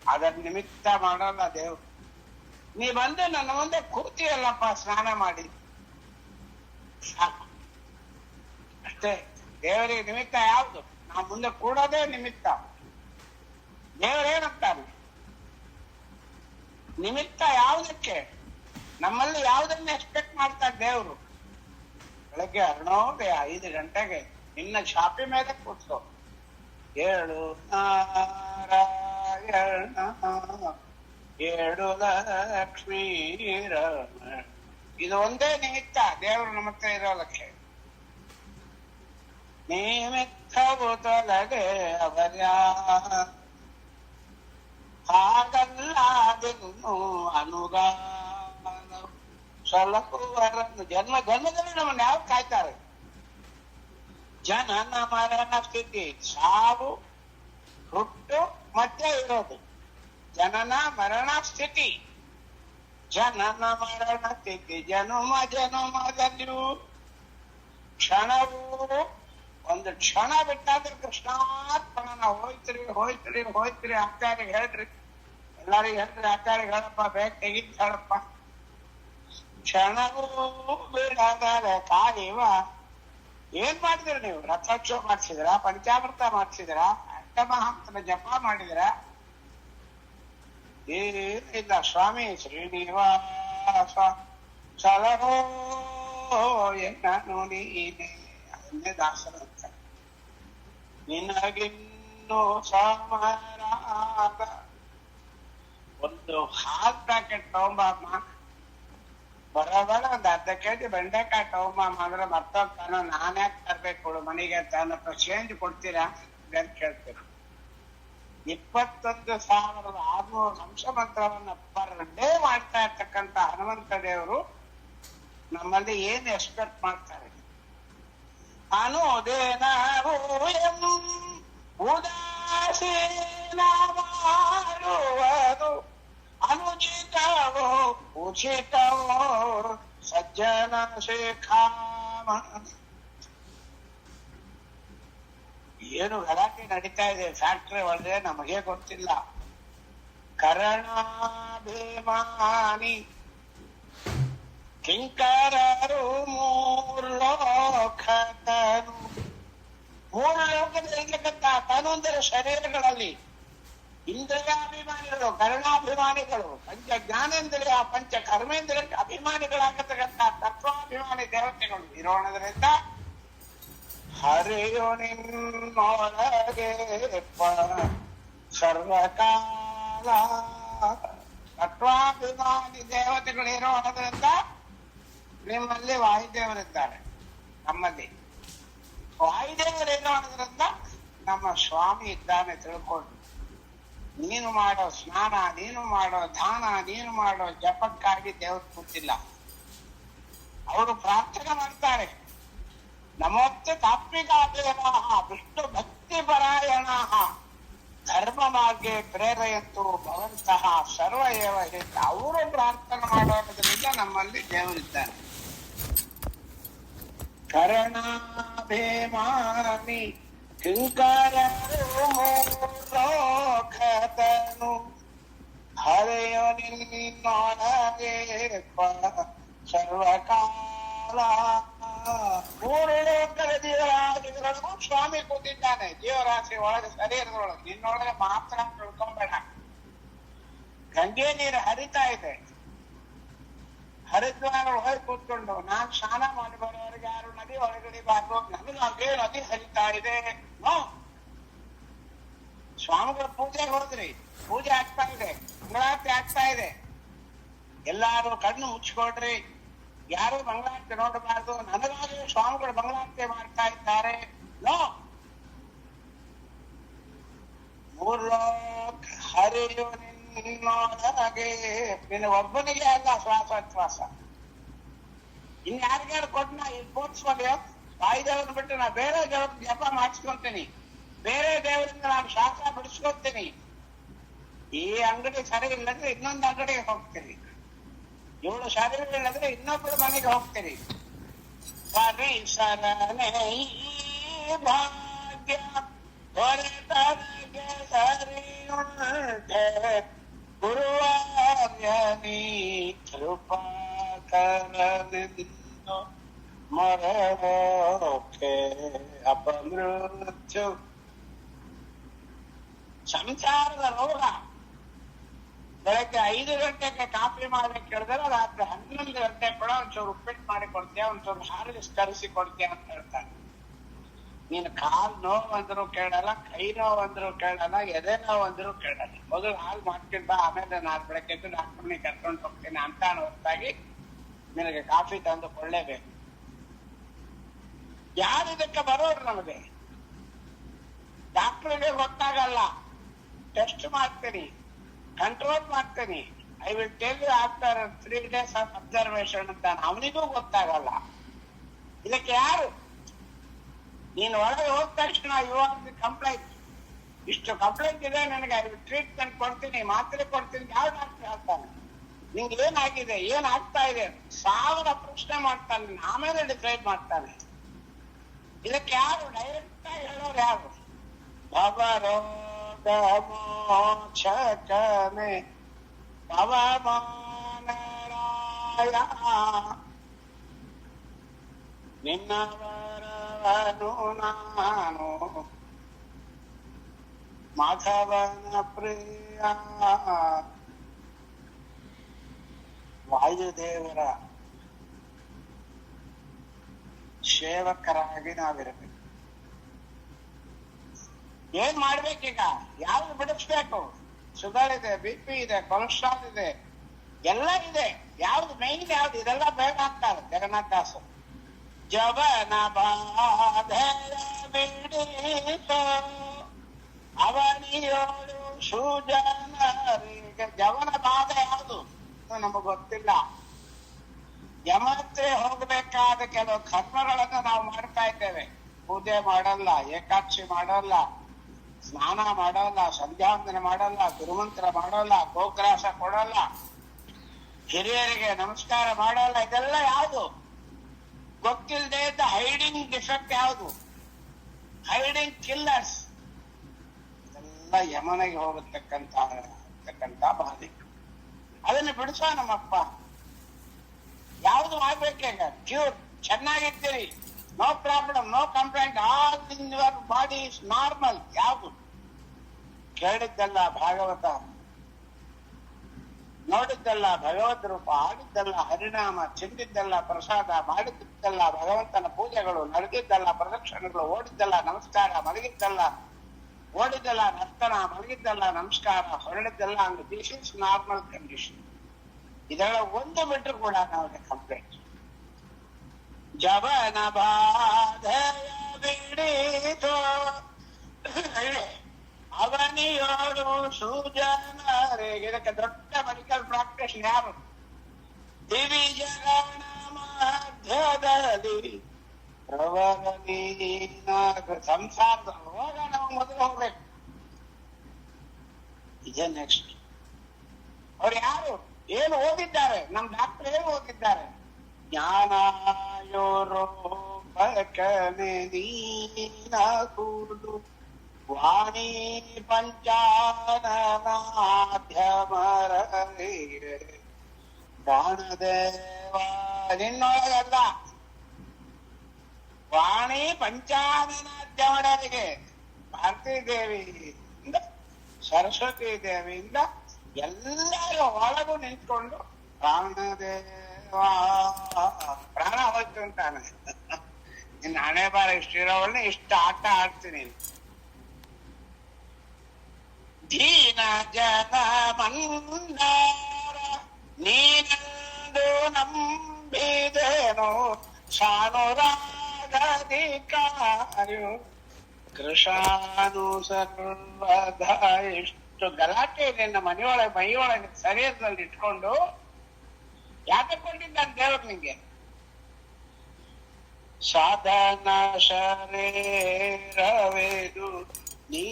ಅದರ ನಿಮಿತ್ತ ಮಾಡೋಲ್ಲ ದೇವ್ರು. ನೀ ಬಂದು ನನ್ನ ಮುಂದೆ ಕೂತಿಯಲ್ಲಪ್ಪ ಸ್ನಾನ ಮಾಡಿ, ಸಾಕು ಅಷ್ಟೇ. ದೇವರಿಗೆ ನಿಮಿತ್ತ ಯಾವುದು? ನಾವು ಮುಂದೆ ಕೂಡೋದೇ ನಿಮಿತ್ತ. ದೇವರೇನಂತಾನೆ? ನಿಮಿತ್ತ ಯಾವುದಕ್ಕೆ? ನಮ್ಮಲ್ಲಿ ಯಾವುದನ್ನ ಎಕ್ಸ್ಪೆಕ್ಟ್ ಮಾಡ್ತಾರೆ ದೇವರು? ಬೆಳಗ್ಗೆ ಅರುಣೋದಯ 5 ಗಂಟೆಗೆ ನಿನ್ನ ಛಾಪಿ ಮೇಲೆ ಕೂತ್ಕೋ, ಏಳು ನಾರಾಯಣ ಏಳು ಲಕ್ಷ್ಮೀ ರಮಣ. ಇದು ಒಂದೇ ನಿಮಿತ್ತ ದೇವರು ನಮ್ಮ ಹತ್ರ ಇರೋದಕ್ಕೆ. ನಿಮಿತ್ತವು ತೊಲಗೆ ಅವರ್ಯಾ ಹಾಗಲ್ಲಾದೆನ್ನು ಅನುಗಾನ ಸಲಕುವರನ್ನು. ಜನ್ಮದಲ್ಲಿ ನಮ್ಮನ್ನು ಯಾವ ಕಾಯ್ತಾರೆ? ಜನನ ಮರಣ ಸ್ಥಿತಿ, ಸಾವು ಹುಟ್ಟು ಮತ್ತೆ ಇರೋದು. ಜನನ ಮರಣ ಸ್ಥಿತಿ, ಜನನ ಮರಣ ಸ್ಥಿತಿ ಜನುಮ ಜನುಮದಲ್ಲಿಯೂ ಕ್ಷಣವೂ ಒಂದು ಕ್ಷಣ ಬಿಟ್ಟಾದ್ರೆ ಕೃಷ್ಣಾರ್ಪಣ. ನಾವು ಹೋಯ್ತ್ರಿ ಆಚಾರ್ಯ ಹೇಳ್ರಿ, ಎಲ್ಲಾರಿಗೂ ಹೇಳ್ರಿ, ಆಚಾರ್ಯ ಹೇಳಪ್ಪ, ಬೇಗ ತೆಗಿತ್ ಹೇಳಪ್ಪ. ಕ್ಷಣವೂ ಬಿಡದಾರೆ ಕಾಯುವ. ಏನ್ ಮಾಡಿದ್ರಿ ನೀವು? ರಥೋತ್ಸವ ಮಾಡಿಸಿದ್ರ? ಪಂಚಾಮೃತ ಮಾಡಿಸಿದ್ರ? ಅಷ್ಟಮಹಾಂತನ ಜಪ ಮಾಡಿದ್ರ? ಏನಿಲ್ಲ ಸ್ವಾಮಿ. ಶ್ರೀನಿವಾಸ ಸಲಹೋ ಎನ್ನನು ನೀನೆ. ಅದನ್ನೇ ದಾಸರು ಅಂತ. ನಿನಗಿನ್ನು ಸಮರಾಗ ಒಂದು ಹಾಲ್ ಪ್ಯಾಕೆಟ್ ತಗೊಂಬಮ್ಮ, ಬರೋಬರ ಒಂದು ಅರ್ಧ ಕೆಜಿ ಬೆಂಡೆಕಾಯಿ ತಗೊಂಬಮ್ಮ ಅಂದ್ರೆ ಮತ್ತೋಗ್ತಾನ. ನಾನ್ಯಾಕೆ ತರ್ಬೇಕು ಮನೆಗೆ ಅಂತ ಅನ್ನೋ ಚೇಂಜ್ ಕೊಡ್ತೀರಾ ಅಂತ ಕೇಳ್ತೀರ. 21,600 ಅಂಶ ಮಂತ್ರವನ್ನ ಪರ್ ಡೇ ಮಾಡ್ತಾ ಇರ್ತಕ್ಕಂಥ ಹನುಮಂತ ದೇವರು ನಮ್ಮಲ್ಲಿ ಏನ್ ಎಕ್ಸ್ಪೆಕ್ಟ್ ಮಾಡ್ತಾರೆ? ಅನುದೇನ ಉದಾಸೀನ ಮಾಡುವುದು ಅನುಚಿತವೋ ಉಚಿತವೋ ಸಜ್ಜನ ಶಿಖಾಮ. ಏನು ಗಲಾಟೆ ನಡೀತಾ ಇದೆ ಫ್ಯಾಕ್ಟ್ರಿ ಒಳಗೆ ನಮಗೆ ಗೊತ್ತಿಲ್ಲ. ಕರಣಾಭಿಮಾನಿ ಕಿಂಕರರು ಮೂರ್ಲೋಕತನು. 3 ಲೋಕದಲ್ಲಿ ಇರ್ತಕ್ಕಂಥ ತನು ಅಂದರೆ ಶರೀರಗಳಲ್ಲಿ ಇಂದ್ರಿಯಾಭಿಮಾನಿಗಳು ಕರುಣಾಭಿಮಾನಿಗಳು, ಪಂಚ ಜ್ಞಾನೇಂದ್ರಿಯ ಪಂಚ ಕರ್ಮೇಂದ್ರಿಯಕ್ಕೆ ಅಭಿಮಾನಿಗಳಾಗತಕ್ಕಂಥ ತತ್ವಾಭಿಮಾನಿ ದೇವತೆಗಳು ಇರೋಣದ್ರಿಂದ ಹರಿಯು ನಿನ್ನೊಳಗೆ ಸರ್ವಕಾಲ ತತ್ವಾಭಿಮಾನಿ ದೇವತೆಗಳು ಇರೋಣದ್ರಿಂದ ನಿಮ್ಮಲ್ಲಿ ವಾಯುದೇವರಿದ್ದಾರೆ. ನಮ್ಮಲ್ಲಿ ವಾಯುದೇವರು ಇರೋಣದ್ರಿಂದ ನಮ್ಮ ಸ್ವಾಮಿ ಇದ್ದಾನೆ ತಿಳ್ಕೊಂಡು ನೀನು ಮಾಡೋ ಸ್ನಾನ, ನೀನು ಮಾಡೋ ದಾನ, ನೀನು ಮಾಡೋ ಜಪಕ್ಕಾಗಿ ದೇವರು ಕೂತಿಲ್ಲ. ಅವರು ಪ್ರಾರ್ಥನೆ ಮಾಡ್ತಾರೆ. ನಮೋಕ್ತ ತಾತ್ವಿಕಾದೇವ ವಿಷ್ಣು ಭಕ್ತಿ ಪರಾಯಣ ಧರ್ಮ ಮಾರ್ಗೆ ಪ್ರೇರೆಯಂತು ಭವಂತಹ ಸರ್ವ ಏವ ಹಿತ. ಅವರು ಪ್ರಾರ್ಥನೆ ಮಾಡೋದ್ರಿಂದ ನಮ್ಮಲ್ಲಿ ದೇವರಿದ್ದಾನೆ. ಕರುಣಾಭಿಮಾನಿ ಕಿಂಕರನು ಹರೆಯೋ ನಿನ್ನೊಳಗೆ ಸರ್ವಕಾಲ. ಮೂರು ಲೋಕದ ಜೀವರಾಶಿಗಳಿಗೂ ಸ್ವಾಮಿ ಕೂತಿದ್ದಾನೆ. ಜೀವರಾಶಿ ಒಳಗೆ ಶರೀರದೊಳಗೆ, ನಿನ್ನೊಳಗೆ ಮಾತ್ರ ತಿಳ್ಕೊಂಬೇಡ. ಗಂಗೆ ನೀರು ಹರಿತಾ ಇದೆ, ಹರಿದ್ವಾರ ಹೊರಗೆ ಕೂತ್ಕೊಂಡು ನಾನ್ ಸ್ನಾನ ಮಾಡಿ ಬರೋರಿಗೆ ಯಾರು ನದಿ ಒಳಗಡಿಬಾರ್ದು, ನನಗೆ ಅದೇ ನದಿ ಹರಿತಾ ಇದೆ. ಸ್ವಾಮಿಗಳ ಪೂಜೆಗೆ ಹೋದ್ರಿ, ಪೂಜೆ ಆಗ್ತಾ ಇದೆ, ಮಂಗಳಾರತಿ ಆಗ್ತಾ ಇದೆ, ಎಲ್ಲಾರು ಕಣ್ಣು ಮುಚ್ಕೊಳ್ರಿ, ಯಾರು ಮಂಗಳಾರತಿ ನೋಡಬಾರ್ದು, ನನಗಾಗಿ ಸ್ವಾಮಿಗಳು ಮಂಗಳಾರತಿ ಮಾಡ್ತಾ ಇದ್ದಾರೆ. ಮೂರ್ಲೋಕ ಹರಿಯು ನಿನ್ನೊಳಗೆ. ನಿನ್ನ ಒಬ್ಬನಿಗೆ ಅಲ್ಲ ಶ್ವಾಸೋಚ್ಛ್ವಾಸ, ಇನ್ಯಾರಿಗಾರು ಕೊಟ್ಟು ನಾ ಇಲ್ಲಿ ಕೂರ್ಸ್ಕೊಂಡೆ ವಾಯುದೇವ್ರನ್ನ ಬಿಟ್ಟು ನಾ ಬೇರೆ ದೇವ್ರ ಜಪ ಮಾಡಿಸ್ಕೊಂತೀನಿ, ಬೇರೆ ದೇವರಿಂದ ನಾನು ಶ್ವಾಸ ಬಿಡಿಸ್ಕೊತೀನಿ. ಈ ಅಂಗಡಿ ಸರಿ ಇಲ್ಲಂದ್ರೆ ಇನ್ನೊಂದು ಅಂಗಡಿಗೆ ಹೋಗ್ತೀನಿ, ಇವಳು ಸರಿ ಇಲ್ಲಂದ್ರೆ ಇನ್ನೊಬ್ಬರ ಮನೆಗೆ ಹೋಗ್ತೀನಿ. ಪರಿಸರನೆ ಈ ಭಾಗ್ಯ ಹೊರತನಗೆ ಸರಿಯುಂಟೆ ಗುರುವಾರ್ಯನಿ ಕೃಪಾಕರನೆಂದು ಮೊರೆಹೋಕೆ ಅಪಮೃತ್ಯು. ಸಂಸಾರದ ರೋಗ. ಬೆಳಗ್ಗೆ 5 ಗಂಟೆಗೆ ಕಾಫಿ ಮಾಡ್ಲಿಕ್ಕೆ ಹೇಳಿದ್ರೆ ರಾತ್ರಿ 11 ಗಂಟೆ ಕೂಡ ಒಂಚೂರು ಉಪ್ಪಿಟ್ಟು ಮಾಡಿ ಕೊಡ್ತೀಯ, ಒಂಚೂರು ಹಾರ್ಲಿಕ್ಸ್ ತರಿಸಿ ಕೊಡ್ತೀಯ ಅಂತ ಹೇಳ್ತಾರೆ. ನೀನು ಕಾಲ್ ನೋವು ಅಂದ್ರು ಕೇಳಲ್ಲ, ಕೈ ನೋವು ಅಂದ್ರು ಕೇಳಲ್ಲ, ಎದೆ ನೋವು ಅಂದ್ರು ಕೇಳಲ್ಲ. ಮೊದಲು ಹಾಲು ಮಾಡ್ಕೊಂಡ್ ಬಾ, ಆಮೇಲೆ ನಾನು ಬೆಳಗ್ಗೆ ಡಾಕ್ಟರ್ನಿಗೆ ಕರ್ಕೊಂಡು ಹೋಗ್ತೀನಿ ಅಂತ ಹೊರತಾಗಿ ನಿನಗೆ ಕಾಫಿ ತಂದು ಕೊಳ್ಳೇಬೇಕು. ಯಾರು ಇದಕ್ಕೆ ಬರೋರು ನಮಗೆ? ಡಾಕ್ಟರ್ಗೆ ಗೊತ್ತಾಗಲ್ಲ. ಟೆಸ್ಟ್ ಮಾಡ್ತೀನಿ, ಕಂಟ್ರೋಲ್ ಮಾಡ್ತೀನಿ, I will tell you after 3 days of observation ಅಂತ ಅವನಿಗೂ ಗೊತ್ತಾಗಲ್ಲ. ಇದಕ್ಕೆ ಯಾರು? ನೀನು ಒಳಗೆ ಹೋದ ತಕ್ಷಣ ಯು ಆರ್ ದಿ ಕಂಪ್ಲೇಂಟ್. ಇಷ್ಟು ಕಂಪ್ಲೇಂಟ್ ಇದೆ ನನಗೆ, ಐ ವಿಲ್ ಟ್ರೀಟ್ಮೆಂಟ್ ಕೊಡ್ತೀನಿ, ಮಾತ್ರೆ ಕೊಡ್ತೀನಿ. ಯಾವ ಡಾಕ್ಟರ್ ಹೇಳ್ತಾನೆ ನಿಂಗೆ ಏನಾಗಿದೆ, ಏನ್ ಆಗ್ತಾ ಇದೆ? 1000 ಪ್ರಶ್ನೆ ಮಾಡ್ತಾನೆ, ಆಮೇಲೆ ಡಿಸೈಡ್ ಮಾಡ್ತಾನೆ. ಇದಕ್ಕೆ ಯಾರು ಡೈರೆಕ್ಟ್ ಆಗಿ ಹೇಳೋರು ಯಾರು? ಭವರೋಗ ಮೋಕ್ಷಕನೆ ಪವಮಾನರಾಯ ನಿನ್ನವರವನು ನಾನು ಮಾಧವನ ಪ್ರಿಯ. ವಾಯುದೇವರ ಸೇವಕರಾಗಿ ನಾವಿರಬೇಕು. ಏನ್ ಮಾಡ್ಬೇಕೀಗ? ಯಾವ್ದು ಬಿಡಿಸ್ಬೇಕು? ಶುಗರ್ ಇದೆ, BP ಇದೆ, ಕೊಲೆಸ್ಟ್ರಾಲ್ ಇದೆ, ಎಲ್ಲ ಇದೆ. ಯಾವ್ದು ಮೈನ್ ಯಾವ್ದು? ಇದೆಲ್ಲ ಬೇಡ ಅಂತಾರೆ ಜಗನ್ನಾಥದಾಸರು. ಜವನ ಬಾಧೆಯ ಬಿಡಿಸೋ ಅವನಿಯೋಳು ಸುಜನರಿಗೆ. ಜವನ ಬಾಧೆ ಯಾವುದು ನಮಗ್ ಗೊತ್ತಿಲ್ಲ. ಯಮತ್ರ ಹೋಗ್ಬೇಕಾದ ಕೆಲವು ಕರ್ಮಗಳನ್ನು ನಾವು ಮಾಡ್ತಾ ಇದ್ದೇವೆ. ಪೂಜೆ ಮಾಡಲ್ಲ, ಏಕಾಕ್ಷಿ ಮಾಡಲ್ಲ, ಸ್ನಾನ ಮಾಡಲ್ಲ, ಸಂಧ್ಯಾವಂದನೆ ಮಾಡಲ್ಲ, ಗುರುಮಂತ್ರ ಮಾಡಲ್ಲ, ಗೋಗ್ರಾಸ ಕೊಡಲ್ಲ, ಹಿರಿಯರಿಗೆ ನಮಸ್ಕಾರ ಮಾಡಲ್ಲ. ಇದೆಲ್ಲ ಯಾವುದು? ಗೊತ್ತಿಲ್ಲದೆ ಇದ್ದ ಹೈಡಿಂಗ್ ಡಿಫೆಕ್ಟ್ ಯಾವುದು? Hiding killers. ಇದೆಲ್ಲ ಯಮನಿಗೆ ಹೋಗತಕ್ಕಂತ ಬಾಧೆ. ಅದನ್ನು ಬಿಡಿಸೋ ನಮ್ಮಪ್ಪ. ಯಾವುದು ಮಾಡ್ಬೇಕೀಗ? ಕ್ಯೂರ್. ಚೆನ್ನಾಗಿರ್ತೀರಿ, no problem, no complaint, all in your body is normal. ಯಾವುದು? ಕೇಳಿದ್ದಲ್ಲ ಭಾಗವತ. ನೋಡಿದ್ದಲ್ಲ ಭಗವದ್ ರೂಪ, ಆಡಿದ್ದಲ್ಲ ಹರಿನಾಮ, ಚಿಂದಿದ್ದಲ್ಲ ಪ್ರಸಾದ, ಮಾಡಿದ್ದಲ್ಲ ಭಗವಂತನ ಪೂಜೆಗಳು, ನಡೆದಿದ್ದಲ್ಲ ಪ್ರದಕ್ಷಿಣೆಗಳು, ಓಡಿದ್ದಲ್ಲ ನಮಸ್ಕಾರ, ಮಲಗಿದ್ದಲ್ಲ ಓಡಿದ್ದಲ್ಲ ನರ್ತನ, ಮಲಗಿದ್ದಲ್ಲ ನಮಸ್ಕಾರ, ಹೊರಡಿದ್ದಲ್ಲ ಅಂದ್ರೆ ದಿಸ್ ಇಸ್ ನಾರ್ಮಲ್ ಕಂಡೀಷನ್. ಇದೆಲ್ಲ ಒಂದು ಬಿಟ್ಟರು ಕೂಡ ನಾವು ಕಂಪ್ಲೇಂಟ್. ಜವನ ಬಾಧೆಯ ಬಿಡಿತು ಅವನಿಯೋಡು ಸೂಜನರಿಗೆ. ಇದಕ್ಕೆ ದೊಡ್ಡ ಮೆಡಿಕಲ್ ಪ್ರಾಕ್ಟೀಸ್ ಯಾರು? ದಿವಿಜಗಣ ಮಧ್ಯದಲ್ಲಿ ಸಂಸಾರದ ರೋಗ ನಾವು ಮೊದಲು ಹೋಗ್ಬೇಕು. ಇದೇ ನೆಕ್ಸ್ಟ್. ಅವ್ರು ಯಾರು? ಏನು ಓದಿದ್ದಾರೆ? ನಮ್ ಡಾಕ್ಟರ್ ಏನು ಓದಿದ್ದಾರೆ? ಜ್ಞಾನಾಯೋರೋಪಕನೆ ನೀನಕೂಡು ವಾಣಿ ಪಂಚಾನನಾಧ್ಯಮರೇ ಪ್ರಾಣದೇವ ನಿನ್ನೊಳಗಲ್ಲ. ವಾಣಿ ಪಂಚಾನನಾಧ್ಯಮರಿಗೆ ಭಾರತೀ ದೇವಿಯಿಂದ ಸರಸ್ವತಿ ದೇವಿಯಿಂದ ಎಲ್ಲರೂ ಒಳಗೂ ನಿಂತ್ಕೊಂಡು ಪ್ರಾಣದೇವ ಪ್ರಾಣ ಹೋಯ್ತು ಅಂತಾನೆ. ಇನ್ನು ಹಣೆ ಬಾರ ಇಷ್ಟಿರೋವನ್ನ ಇಷ್ಟ ಆಟ ಆಡ್ತೀನಿ. ದೀನ ಜನ ಮಂದಾರ ನೀನೆಂದು ನಂಬಿದೇನು ಸಾನುರಾಗಧಿಕಾರ್ಯು ಕೃಷಾನು ಸರ್ವದ. ಇಷ್ಟು ಗಲಾಟೆ ನಿನ್ನ ಮೈಯೊಳಗೆ ಶರೀರದಲ್ಲಿ ಇಟ್ಕೊಂಡು ಯಾಕೆ ಕೊಟ್ಟಿದ್ದಾನೆ ದೇವರು ನಿಂಗೆ? ಸಾಧನ ಶರೀರವೇದು ನೀ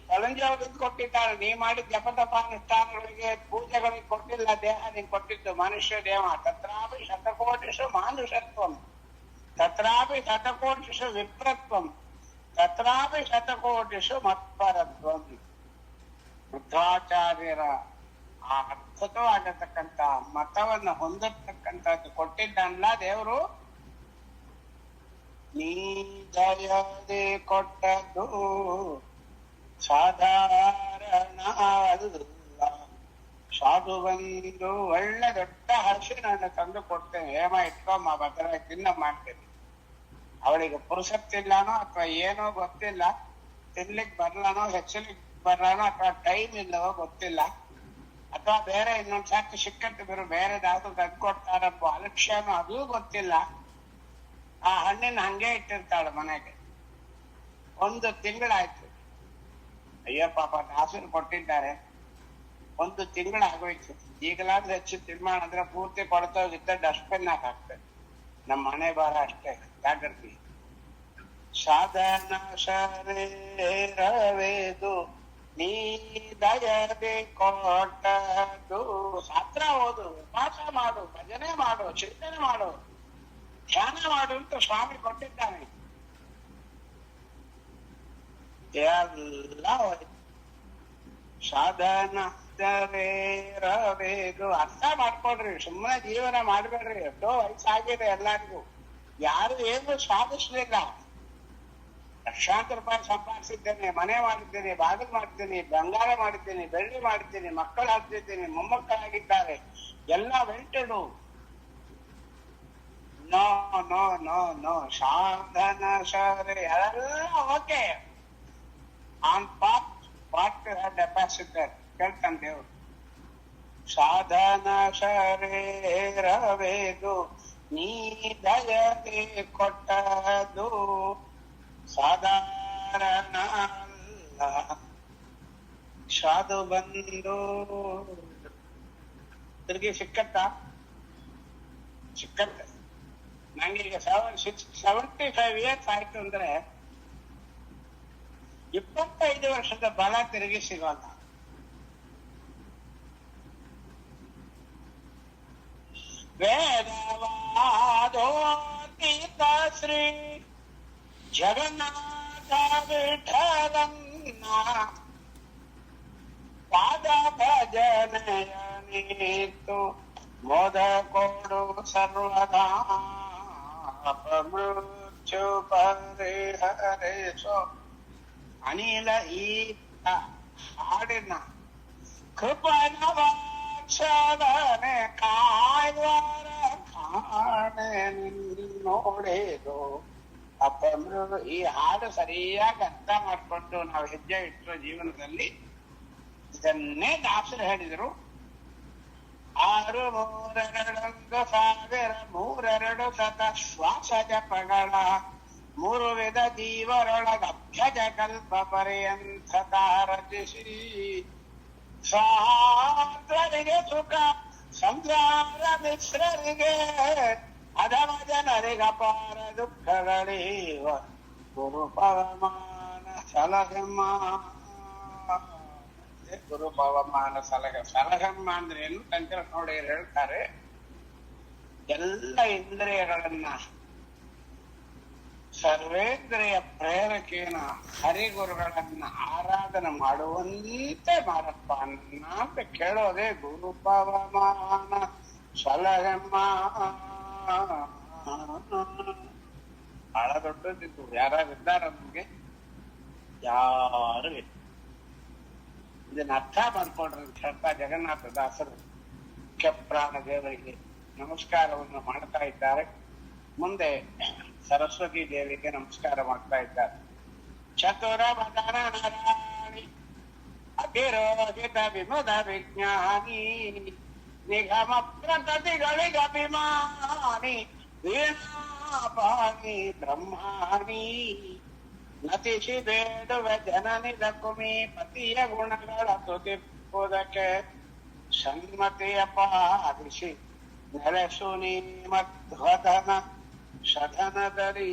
ತಳಂಜೊಳಗೆ ಕೊಟ್ಟಿದ್ದಾರೆ. ನೀ ಮಾಡಿದ ಜಪತಪಾನುಷ್ಠಾನಗಳಿಗೆ ಪೂಜೆಗಳಿಗೆ ಕೊಟ್ಟಿಲ್ಲ ದೇಹ, ನೀನ್ ಕೊಟ್ಟಿದ್ದು ಮನುಷ್ಯ ದೇಹ. ತತ್ರಾಪಿ ಶತಕೋಟಿಷು ಮಾನುಷತ್ವಂ, ತತ್ರಾಪಿ ಶತಕೋಟಿಷು ವಿಪ್ರತ್ವಂ, ತತ್ರಾಪಿ ಶತಕೋಟಿಷು ಮತ್ಪರತ್ವಂ. ಬುದ್ಧಾಚಾರ್ಯರ ಆ ಅದ್ಭುತವಾಗಿರ್ತಕ್ಕಂಥ ಮತವನ್ನ ಹೊಂದಿರ್ತಕ್ಕಂಥದ್ದು ಕೊಟ್ಟಿದ್ದಲ್ಲ ದೇವರು. ನೀ ದಯದೆ ಕೊಟ್ಟದ್ದು ಸಾಧಾರಣ ಅಲ್ಲ. ಸಾಧು ಬಂದು ಒಳ್ಳೆ ದೊಡ್ಡ ಹಸಿನನ್ನು ತಂದು ಕೊಡ್ತೇನೆ, ಹೇಮ ಇಟ್ಕೊಮ್ಮ ಭದ್ರ ತಿನ್ನ ಮಾಡ್ತೇನೆ. ಅವಳಿಗೆ ಪುರುಸತ್ತಿಲ್ಲನೋ ಅಥವಾ ಏನೋ ಗೊತ್ತಿಲ್ಲ, ತಿನ್ಲಿಕ್ ಬರ್ಲಾನೋ ಹೆಚ್ಚಲಿಕ್ ಬರ್ಲಾನೋ ಅಥವಾ ಟೈಮ್ ಇಲ್ಲವೋ ಗೊತ್ತಿಲ್ಲ, ಅಥವಾ ಬೇರೆ ಇನ್ನೊಂದ್ ಸಾಕು ಸಿಕ್ಕಟ್ಟು ಬೇರೆ ಯಾವ್ದು ತಂದು ಕೊಡ್ತಾರಪ್ಪ ಅಲಕ್ಷ್ಯನೋ ಅದೂ ಗೊತ್ತಿಲ್ಲ. ಆ ಹಣ್ಣಿನ ಹಂಗೆ ಇಟ್ಟಿರ್ತಾಳೆ ಮನೆಗೆ. 1 ತಿಂಗಳಾಯ್ತು. ಅಯ್ಯೋ ಪಾಪ ದಾಸರು ಕೊಟ್ಟಿದ್ದಾರೆ, 1 ತಿಂಗಳಾಗೋಯ್ತು. ಈಗಲಾದ್ರೂ ಹೆಚ್ಚು ತಿನ್ಮಾಡ ಅಂದ್ರೆ ಪೂರ್ತಿ ಕೊಡ್ತೋಗಿದ್ದ ಡಸ್ಟ್ಬಿನ್ ಹಾಕ್ತೇವೆ. ನಮ್ಮ ಮನೆ ಬಾರ ಅಷ್ಟೇ ಜಾಗೃತಿ. ಸಾಧನ ಶರೀರವೇದು ನೀ ದಯದೆ ಕೊಟ್ಟದು. ಶಾಸ್ತ್ರ ಓದು, ಉಪವಾಸ ಮಾಡು, ಭಜನೆ ಮಾಡು, ಚಿಂತನೆ ಮಾಡು, ಧ್ಯಾನ ಮಾಡು ಅಂತ ಸ್ವಾಮಿ ಕೊಟ್ಟಿದ್ದಾನೆ. ಎಲ್ಲ ಸಾಧನ ಶರೀರವೇದು. ಅರ್ಥ ಮಾಡ್ಕೊಡ್ರಿ, ಸುಮ್ಮನೆ ಜೀವನ ಮಾಡ್ಬೇಡ್ರಿ. ಎಷ್ಟೋ ವಯಸ್ಸಾಗಿದೆ ಎಲ್ಲರಿಗೂ, ಯಾರು ಏನು ಸಾಧಿಸ್ಲಿಲ್ಲ. ಲಕ್ಷಾಂತರ ರೂಪಾಯಿ ಸಂಪಾದಿಸಿದ್ದೇನೆ, ಮನೆ ಮಾಡಿದ್ದೇನೆ, ಬಾಗಿಲು ಮಾಡಿದ್ದೇನೆ, ಬಂಗಾರ ಮಾಡಿದ್ದೇನೆ, ಬೆಳ್ಳಿ ಮಾಡಿದ್ದೇನೆ, ಮಕ್ಕಳು ಹಾಕ್ತಿದ್ದೇನೆ, ಮೊಮ್ಮಕ್ಕಳಾಗಿದ್ದಾರೆ, ಎಲ್ಲ ವೆಂಟೆಡು. No no no no. ಸಾಧನ ಶರೀರ ಎಲ್ಲ okay on path what depositor ಕೇಳ್ತಾನೆ ದೇವ್ರು. ಸಾಧನ ಶರೀರವೇದು ನೀ ದಯದೆ ಕೊಟ್ಟದು ಸಾಧಾರಣ ಅಲ್ಲ. ಸಾಧು ಬಂದು ತಿರುಗಿ ಸಿಕ್ಕತ್ತ ನಂಗೀಗ 75 ಇಯರ್ಸ್ ಆಯ್ತು ಅಂದ್ರೆ 25 ವರ್ಷದ ಬಲ ತಿರುಗಿ ಸಿಗೋಲ್ಲ. ವೇದವಾದೋತೀತ ಶ್ರೀ ಜಗನ್ನಾಥ ವಿಠಲನ್ನ ಪಾದ ಭಜನೆಯ ನೀತು ಮೋದ ಕೊಡು ಸರ್ವದಾ ಮೃತ್ಯು ಪರಿಹರಿಸೋ. ಅನಿಲ ಈ ಹಾಡಿನ ಕೃಪಣವ ವತ್ಸಲನೆ ಕಾಯ್ವಾರ ಕಾಣೆ ನೋಡೇದು. ಅಪ್ಪ ಈ ಹಾಡು ಸರಿಯಾಗಿ ಅರ್ಥ ಮಾಡ್ಕೊಂಡು ನಾವು ಹೆಜ್ಜೆ ಇಟ್ಟರೋ ಜೀವನದಲ್ಲಿ ಇದನ್ನೇ ದಾಸರು ಹೇಳಿದರು. 6 3 2 1000 ಶತ ಶ್ವಾಸ ಜಪಗಳ 3 ವಿಧ ಜೀವರೊಳಗ ಅಭ್ಯಜ ಕಲ್ಪ ಪರ್ಯಂತ ರಚಿಸಿ ಸಾತ್ವರಿಗೆ ಸುಖ ಸಂಸಾರ ಮಿಶ್ರರಿಗೆ ಅಧಮ ಜನರಿಗೆ ಅಪಾರ ದುಃಖಗಳೀವ ಗುರು ಪವಮಾನ ಸಲಹೆಮ್ಮ. ಗುರು ಪವಮಾನ ಸಲಹೆಮ್ಮ ಅಂದ್ರೆ ಏನು ತಂತ್ರ ನೋಡಿ ಹೇಳ್ತಾರೆ. ಎಲ್ಲ ಇಂದ್ರಿಯಗಳನ್ನ ಸರ್ವೇಂದ್ರಿಯ ಪ್ರೇರಕೇನ ಹರಿಗುರುಗಳನ್ನ ಆರಾಧನೆ ಮಾಡುವಂತೆ ಮಾಡಪ್ಪ ಅಂತ ಕೇಳೋದೇ ಗುರು ಪವಮಾನ ಸಲಹೆಮ್ಮ. ಬಹಳ ದೊಡ್ಡದಿತ್ತು. ಯಾರಿದ್ದಾರ ನಮ್ಗೆ? ಯಾರು ಇಲ್ಲ. ಇದನ್ನ ಅರ್ಥ ಮಾಡ್ಕೊಂಡ್ರೆ ಅಂತ ಹೇಳ್ತಾ ಜಗನ್ನಾಥ ದಾಸರು ಮುಖ್ಯ ಪ್ರಾಣ ದೇವರಿಗೆ ನಮಸ್ಕಾರವನ್ನು ಮಾಡ್ತಾ ಇದ್ದಾರೆ. ಮುಂದೆ ಸರಸ್ವತಿ ದೇವಿಗೆ ನಮಸ್ಕಾರ ಮಾಡ್ತಾ ಇದ್ದಾರೆ. ಚತುರ ವದನ ನಾರಾಯಣಿ ಅಭಿರೋಹಿತ ವಿಮುದ ವಿಜ್ಞಾನಿ ನಿಗಮ ಪ್ರಕೃತಿಗಳಿಗೆ ಅಭಿಮಾನಿ ವೀಣಾಪಾಣಿ ಬ್ರಹ್ಮಾಣಿ ನತಿಸಿ ಬೇಡುವ ಜನನಿದ ಕುಮಿ ಪತಿಯ ಗುಣಗಳ ತುತಿಪ್ಪುದಕ್ಕೆ ಸನ್ಮತಿಯ ಪಾಲಿಸಿ ನೆಲೆಸು ನೀ ಮಧ್ವದನ ಸದನದಲ್ಲಿ.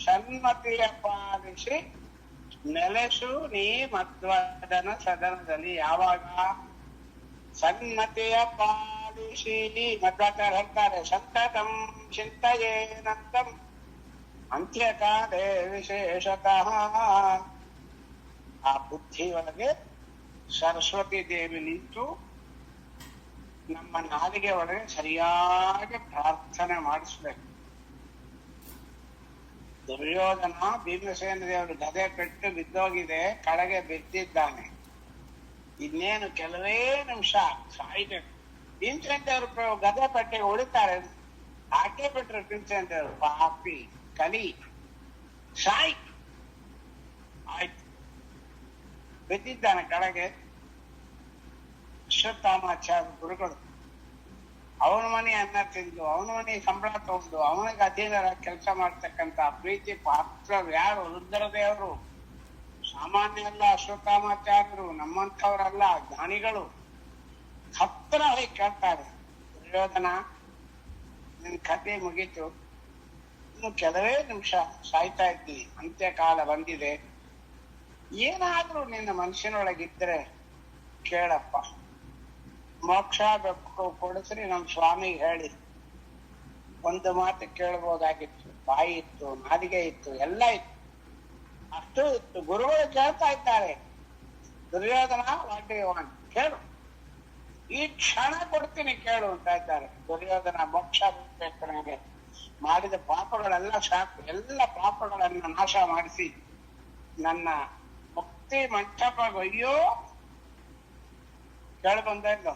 ಸನ್ಮತಿಯ ಪಾಲಿಸಿ ನೆಲೆಸು ನೀ ಮಧ್ವದನ ಸದನದಲ್ಲಿ. ಯಾವಾಗ? ಸನ್ಮತಿಯ ಪಾಲಿಸಿ. ಮಧ್ವಾಚಾರ್ಯ ಹೇಳ್ತಾರೆ, ಸಂತತಂ ಚಿಂತೆಯೇನಂತಂ ಅಂತ್ಯಕಾಲೇ ವಿಶೇಷತಃ. ಆ ಬುದ್ಧಿಯೊಳಗೆ ಸರಸ್ವತಿ ದೇವಿ ನಿಂತು ನಮ್ಮ ನಾಲಿಗೆ ಒಳಗೆ ಸರಿಯಾಗಿ ಪ್ರಾರ್ಥನೆ ಮಾಡಿಸ್ಬೇಕು. ದುರ್ಯೋಧನ ಭೀಮಸೇನ ದೇವರು ಗದೆ ಪೆಟ್ಟು ಬಿದ್ದೋಗಿದೆ, ಕೆಳಗೆ ಬಿದ್ದಿದ್ದಾನೆ. ಇನ್ನೇನು ಕೆಲವೇ ನಿಮಿಷ ಸಾಯ್ಬೇಕು. ಭೀಮಸೇನ ದೇವರು ಗದೆ ಪೆಟ್ಟಿಗೆ ಉಳಿತಾರೆ, ಹಾಕೇ ಬಿಟ್ರು ಭೀಮಸೇನ ದೇವರು. ಪಾಪಿ ಕಲಿ ಸಾಯ್ ಆಯ್ತು, ಬಿದ್ದಿದ್ದಾನೆ ಕೆಳಗೆ. ಅಶ್ವತ್ಥಾಮಾಚಾರ್ಯ ಗುರುಗಳು ಅವನ ಮನೆ ಅನ್ನ ತಿಂದು ಅವನ ಮನೆ ಸಂಬಳ ತಗೊಂಡು ಅವನಿಗೆ ಅಧೀನರ ಕೆಲಸ ಮಾಡ್ತಕ್ಕಂಥ ಪ್ರೀತಿ ಪಾತ್ರ ಯಾರು? ರುದ್ರದೇವರು. ಸಾಮಾನ್ಯ ಅಲ್ಲ ಅಶ್ವತ್ಥಾಮಾಚಾರ್ಯರು, ನಮ್ಮಂಥವ್ರಲ್ಲ, ಜ್ಞಾನಿಗಳು. ಹತ್ರ ಹೋಗಿ ಕೇಳ್ತಾರೆ, ದುರ್ಯೋಧನ ನಿನ್ ಕಥೆ ಮುಗೀತು, ಇನ್ನು ಕೆಲವೇ ನಿಮಿಷ ಸಾಯ್ತಾ ಇದ್ದೀನಿ, ಅಂತ್ಯಕಾಲ ಬಂದಿದೆ, ಏನಾದ್ರೂ ನಿನ್ನ ಮನುಷ್ಯನೊಳಗಿದ್ರೆ ಕೇಳಪ್ಪ, ಮೋಕ್ಷ ಕೊಡಿಸ್ರಿ ನಮ್ ಸ್ವಾಮಿಗೆ ಹೇಳಿ. ಒಂದು ಮಾತು ಕೇಳ್ಬೋದಾಗಿತ್ತು, ಬಾಯಿ ಇತ್ತು, ನಾಲಿಗೆ ಇತ್ತು, ಎಲ್ಲ ಇತ್ತು, ಅಷ್ಟು ಇತ್ತು. ಗುರುಗಳು ಕೇಳ್ತಾ ಇದ್ದಾರೆ, ದುರ್ಯೋಧನ ವಾಟ್ ಕೇಳು, ಈ ಕ್ಷಣ ಕೊಡ್ತೀನಿ ಕೇಳು ಅಂತ ಇದ್ದಾರೆ. ದುರ್ಯೋಧನ ಮೋಕ್ಷ ಬೇಕು ನನಗೆ, ಮಾಡಿದ ಪಾಪಗಳೆಲ್ಲ ಸಾಕು, ಎಲ್ಲ ಪಾಪಗಳನ್ನ ನಾಶ ಮಾಡಿಸಿ ನನ್ನ ಮುಕ್ತಿ ಮಂಟಪಗೊಯ್ಯೋ. ಕೇಳ್ಬಂದ ಇಲ್ಲೋ?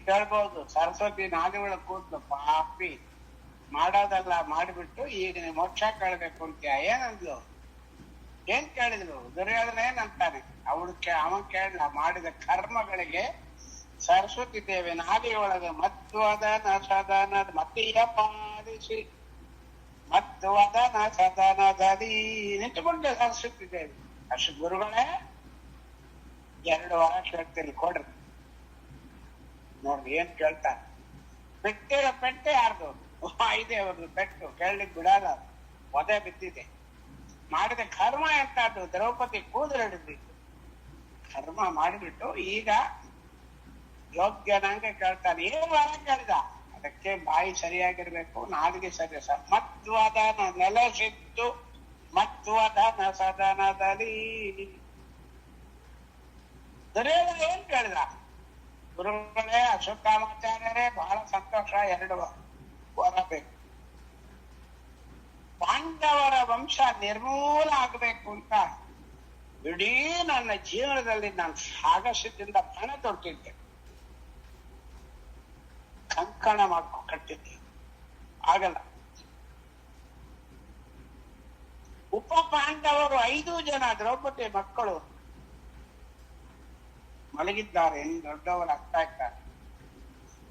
ಕೇಳ್ಬೋದು. ಸರಸ್ವತಿ ನಾದಿಗಳ ಕೂತ್ಲು, ಪಾಪಿ ಮಾಡೋದಲ್ಲ ಮಾಡಿಬಿಟ್ಟು ಈಗ ಮೋಕ್ಷ ಕೇಳ್ಬೇಕು ಅಂತೀಯ, ಏನಂದ್ಲು? ಏನ್ ಕೇಳಿದ್ಲು? ದುರ್ಯೋಧನ ಏನಂತಾನೆ? ಅವನ್ ಕೇಳಲ್ಲ, ಮಾಡಿದ ಕರ್ಮಗಳಿಗೆ ಸರಸ್ವತಿ ದೇವಿ ನಾದಿಯೊಳಗೆ ಮಧ್ವದನ ಸದನ ಮತಿಯ ಪಾಲಿಸಿ ಮಧ್ವದನ ಸದನದಲ್ಲಿ ನಿಂತುಕೊಂಡೆ ಸರಸ್ವತಿ ದೇವಿ. ಅಷ್ಟು ಗುರುಗಳೇ 2 ವಾರ ಕೇಳ್ತೀನಿ ಕೊಡ್ರಿ, ನೋಡ್ರಿ ಏನ್ ಕೇಳ್ತಾರೆ. ಬಿಟ್ಟಿರೋ ಪೆಟ್ಟೆ ಯಾರ್ದು? ಇದೆ ಅವ್ರದ್ದು ಪೆಟ್ಟು, ಕೇಳಲಿಕ್ಕೆ ಬಿಡಲ್ಲ, ಒದೆ ಬಿದ್ದಿದೆ. ಮಾಡಿದ ಕರ್ಮ ಎಂತದ್ದು? ದ್ರೌಪದಿ ಕೂದಲು ಹಿಡಿದಿತ್ತು. ಕರ್ಮ ಮಾಡಿಬಿಟ್ಟು ಈಗ ಯೋಗ್ಯನಂಗೆ ಕೇಳ್ತಾನೆ. ಏನ್ ವಾರ ಕೇಳಿದ? ಅದಕ್ಕೆ ಬಾಯಿ ಸರಿಯಾಗಿರ್ಬೇಕು, ನಾಲಿಗೆ ಸರಿ. ಮಧ್ವದನ ನೆಲೆಸಿದ್ದು ಮಧ್ವದನ ಸದನದಲ್ಲಿ. ದುರ್ಯೋಧನ ಏನ್ ಕೇಳಿದ? ಗುರುಗಳೇ, ಅಶ್ವತ್ಥಾಮಾಚಾರ್ಯರೇ, ಬಹಳ ಸಂತೋಷ, 2 ವರ ಬೇಕು. ಪಾಂಡವರ ವಂಶ ನಿರ್ಮೂಲ ಆಗ್ಬೇಕು ಅಂತ ಇಡೀ ನನ್ನ ಜೀವನದಲ್ಲಿ ನಾನು ಸಾಗಸದಿಂದ ಪಣ ತೊಟ್ಟಿದ್ದೆ, ಕಂಕಣ ಕಟ್ಟಿದ್ದೆ, ಆಗಲ್ಲ. ಉಪ ಪಾಂಡವರು 5 ಜನ ದ್ರೌಪದಿ ಮಕ್ಕಳು ಮಲಗಿದ್ದಾರೆ, ದೊಡ್ಡವರಾಗ್ತಾ ಇದ್ದಾರೆ.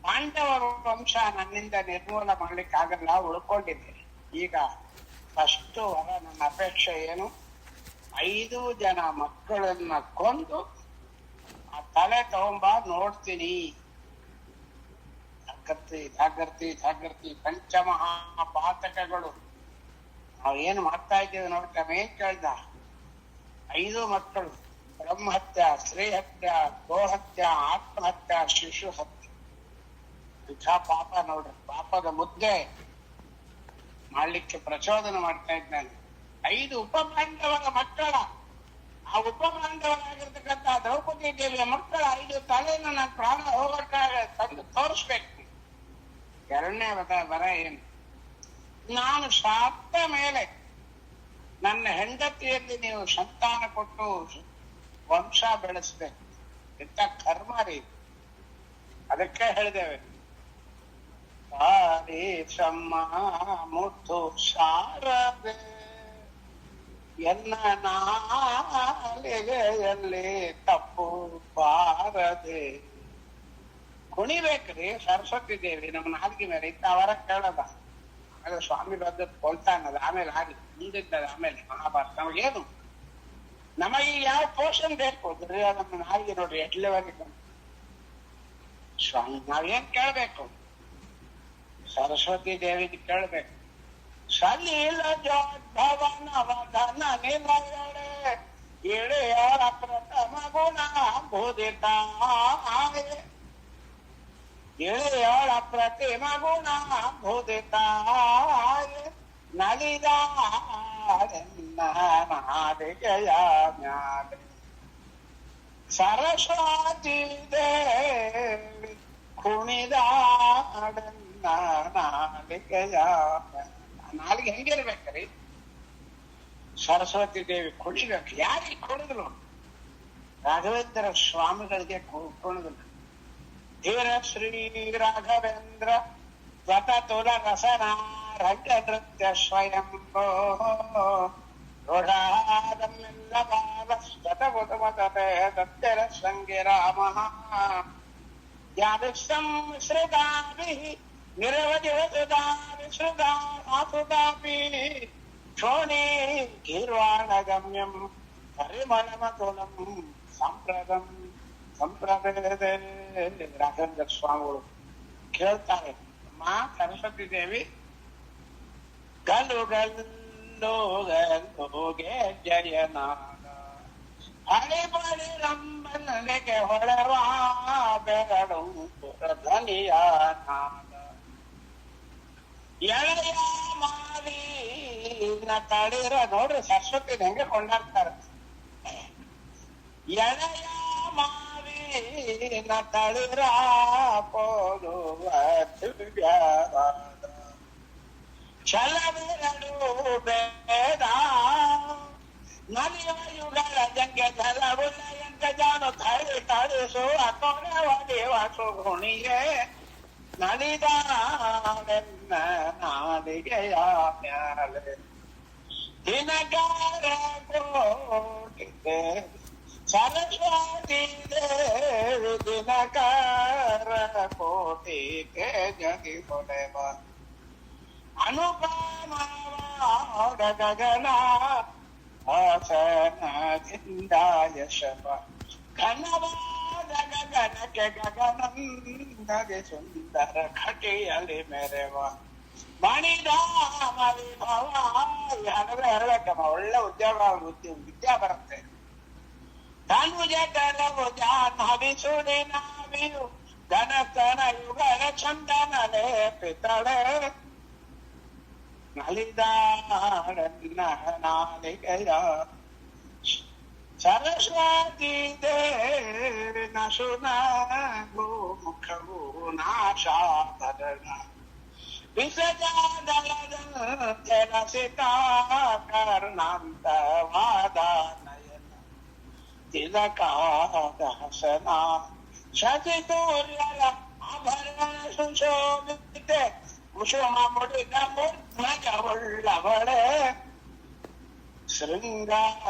ಪಾಂಡವರ ವಂಶ ನನ್ನಿಂದ ನಿರ್ಮೂಲ ಮಾಡ್ಲಿಕ್ಕೆ ಆಗಲ್ಲ, ಉಳ್ಕೊಂಡಿದ್ದೆ. ಈಗ ಫಸ್ಟ್ ವರ ನನ್ನ ಅಪೇಕ್ಷೆ ಏನು, 5 ಜನ ಮಕ್ಕಳನ್ನ ಕೊಂದು ಆ ತಲೆ ತಗೊಂಬ, ನೋಡ್ತೀನಿ. ಜಾಗೃತಿ ಜಾಗೃತಿ ಜಾಗೃತಿ, ಪಂಚಮಹಾಪಾತಕಗಳು ನಾವೇನು ಮಾಡ್ತಾ ಇದ್ದೇವೆ ನೋಡ್ತಾ ಏನ್ ಕೇಳ್ದ. 5 ಮಕ್ಕಳು, ಬ್ರಹ್ಮಹತ್ಯ, ಸ್ತ್ರೀಹತ್ಯ, ಗೋಹತ್ಯ, ಆತ್ಮಹತ್ಯ, ಶಿಶು ಹತ್ಯೆ. ಇಂಥ ಪಾಪ ನೋಡ್ರಿ, ಪಾಪದ ಮುದ್ದೆ ಮಾಡ್ಲಿಕ್ಕೆ ಪ್ರಚೋದನೆ ಮಾಡ್ತಾ ಇದ್ದಾನೆ. 5 ಉಪಪಾಂಡವರ ಮಕ್ಕಳ, ಆ ಉಪಪಾಂಡವರಾಗಿರ್ತಕ್ಕಂಥ ದ್ರೌಪದಿ ದೇವಿಯ ಮಕ್ಕಳ 5 ತಲೆನ ನನ್ನ ಪ್ರಾಣ ಹೋಗಕ್ಕಾಗ ತಂದು ತೋರಿಸ್ಬೇಕು. 2ನೇ ಬರ ಏನು, ನಾನು ಸಾತ್ತ ಮೇಲೆ ನನ್ನ ಹೆಂಡತಿಯಲ್ಲಿ ನೀವು ಸಂತಾನ ಕೊಟ್ಟು ವಂಶ ಬೆಳೆಸ್ಬೇಕು. ಇಂಥ ಕರ್ಮ ರೀ. ಅದಕ್ಕೆ ಹೇಳಿದ್ದೇವೆ, ಪಾರೀಶಮ್ಮ ಮುತ್ತು ಶಾರದೆ ಎನ್ನ ನಾಲಿಗೆಯಲ್ಲಿ ತಪ್ಪು ಬಾರದೆ. ಕುಣಿಬೇಕ್ರಿ ಸರಸ್ವತಿ ದೇವಿ ನಮ್ಮ ನಾಲ್ಗೆ ಮೇಲೆ ಇತ್ತ ಅವರ ಕೇಳದ. ಆಮೇಲೆ ಸ್ವಾಮಿ ಬಂದದ್ದು ಕೊಲ್ತಾನದ, ಆಮೇಲೆ ಆಗಿ ಮುಂದಿದ್ದದ, ಆಮೇಲೆ ಮಹಾಭಾರತ. ನಮಗೇನು, ನಮಗೆ ಯಾವ ಪೋಷಣೆ ಬೇಕು? ನಮ್ಮ ನಾಲ್ಗೆ ನೋಡ್ರಿ ಎಟ್ಲೇವಾಗಿ ಸ್ವಾಮಿ ನಾವೇನ್ ಕೇಳ್ಬೇಕು? ಸರಸ್ವತಿ ದೇವಿ ಕೇಳ್ಬೇಕು. ಸಲೀಲ ಜೋದ್ಭವನವದನ ನಿಲಯಡೆ ಇಳೆಯರ ಪ್ರಥಮ ಗುಣ ಬೋಧಿತ, ಇಳೆಯಳ ಪ್ರತಿಮ ಗುಣ ಬೋಧಿತ ನಲಿದಾಡಿಗೆಯ ಮ್ಯಾಲೆ ಸರಸ್ವತಿ ದೇವಿ ಕುಣಿದಾಡನ್ನ ನಾಲಿಗೆಯ. ನಾಲಿಗೆ ಹೆಂಗಿರ್ಬೇಕ್ರಿ? ಸರಸ್ವತಿ ದೇವಿ ಕುಣಿಬೇಕು. ಯಾರಿಗೆ ಕುಣಿದ್ರು? ರಾಘವೇಂದ್ರ ಸ್ವಾಮಿಗಳಿಗೆ ಕುಣಿದ್ರು. ಧೀರ ಶ್ರೀ ರಾಘವೇಂದ್ರ ಸ್ವತಃ ರಸನ ರಂಗ ನೃತ್ಯ ಸ್ವಯಂಭೋ ರೋಢಾದಮ್ಮೆಲ್ಲ ಬಾಲ ಸ್ವತಃ ದತ್ತರ ಸಂಗೆ ರಾಮ ಯಾದೃಶಂ ಶ್ರೀದಾಭಿ ನಿರವಧಿಸುಧಾಪಿ ಕ್ಷೋಣಿ ಗೀರ್ವಾಣ ಗಮ್ಯಂ ಪರಿಮಳಮತುಲಂ ಸಂಪ್ರದಂ ಸಂಪ್ರದೇ. ರಾಘವೇಂದ್ರ ಸ್ವಾಮಿಗಳು ಕೇಳ್ತಾರೆ, ಅಮ್ಮ ಸರಸ್ವತಿ ದೇವಿ ಗಲ್ಲು ಗಲ್ಲು ಗಲ್ಲೋಗೆ ಜಯನಾಗ ಅಳಿಬಳಿ ರಂಬನಿಗೆ ಹೊಳವಾ ಬೆರಳು ಧ್ವನಿಯ ನಾದ ಎಳೆಯ ಮಾಲಿನ ತಳಿರ. ನೋಡ್ರಿ ಸರಸ್ವತಿ ಹೆಂಗೆ ಕೊಂಡಾಡ್ತಾರೆ. ಎಳೆಯ ಮಾವಿನ ತಳಿರ ಪೋಲುವ ದಿವ್ಯವಾದ ಛಲವೆರಡು ಬೇಡ ನಲಿಯುವ ಯುಗಳ ಜಂಗೆ ಜಲವುಳ್ಳ ಎಂಗ ಜಾನು ತಳಿ ತಳಿಸು ಅತೋಣವಾದಿ ವಾಸು ಗುಣಿಗೆ ನಲಿದಾಡೆನ್ನ ನಾಲಿಗೆಯ ಮ್ಯಾಲೆ ದಿನಗಾರ ಕೋಟಿದೆ ಸರಸ್ವತಿ ದೇವಿ ದಿನಕಾರ ಕೋಟಿಗೆ ಜಗಿ ಹೊಡೆವ ಅನುಪಮಾವಾಡ ಗಗನ ಆಸನದಿಂದ ಯಶವ ಘನವಾದ ಗಗನಕ್ಕೆ ಗಗನಂದಗೆ ಸುಂದರ ಖಟಿಯಲ್ಲಿ ಮೆರೆವ ಮಣಿಧಾಮಿ ಭವ. ಹಣವೇ ಹೇಳಬೇಕಮ್ಮ, ಒಳ್ಳೆ ಉದ್ಯೋಗ ವಿದ್ಯಾ ಬರುತ್ತೆ. ಧನುಜ ಗಲವು ಜಾಹ್ನವಿ ನಾವಿಯು ಘನತನ ಯುಗಲ ಚಂದನ ಲೇಪಿತಳೆ ನಲಿದಾಡನ್ನ ನಾಲಿಗೆಯ ಸರಸ್ವತಿ ದೇವಿ ನಸುನ ಗೋಮುಖವು ನಾಶಾಭರಣ ವಿಸಜಾದಳದ ಜಲಸಿತ ಕರ್ಣಾಂತವಾದ ನಯನ ತಿಲಕಾದ ಹಸನ ಶಶಿತೋರ್ಯರ ಆಭರಣ ಸುಶೋಭಿತೆ ಕುಸುಮ ಮುಡಿದ ಮುದ್ಮಜವುಳ್ಳವಳೆ ಶೃಂಗಾರವಾದ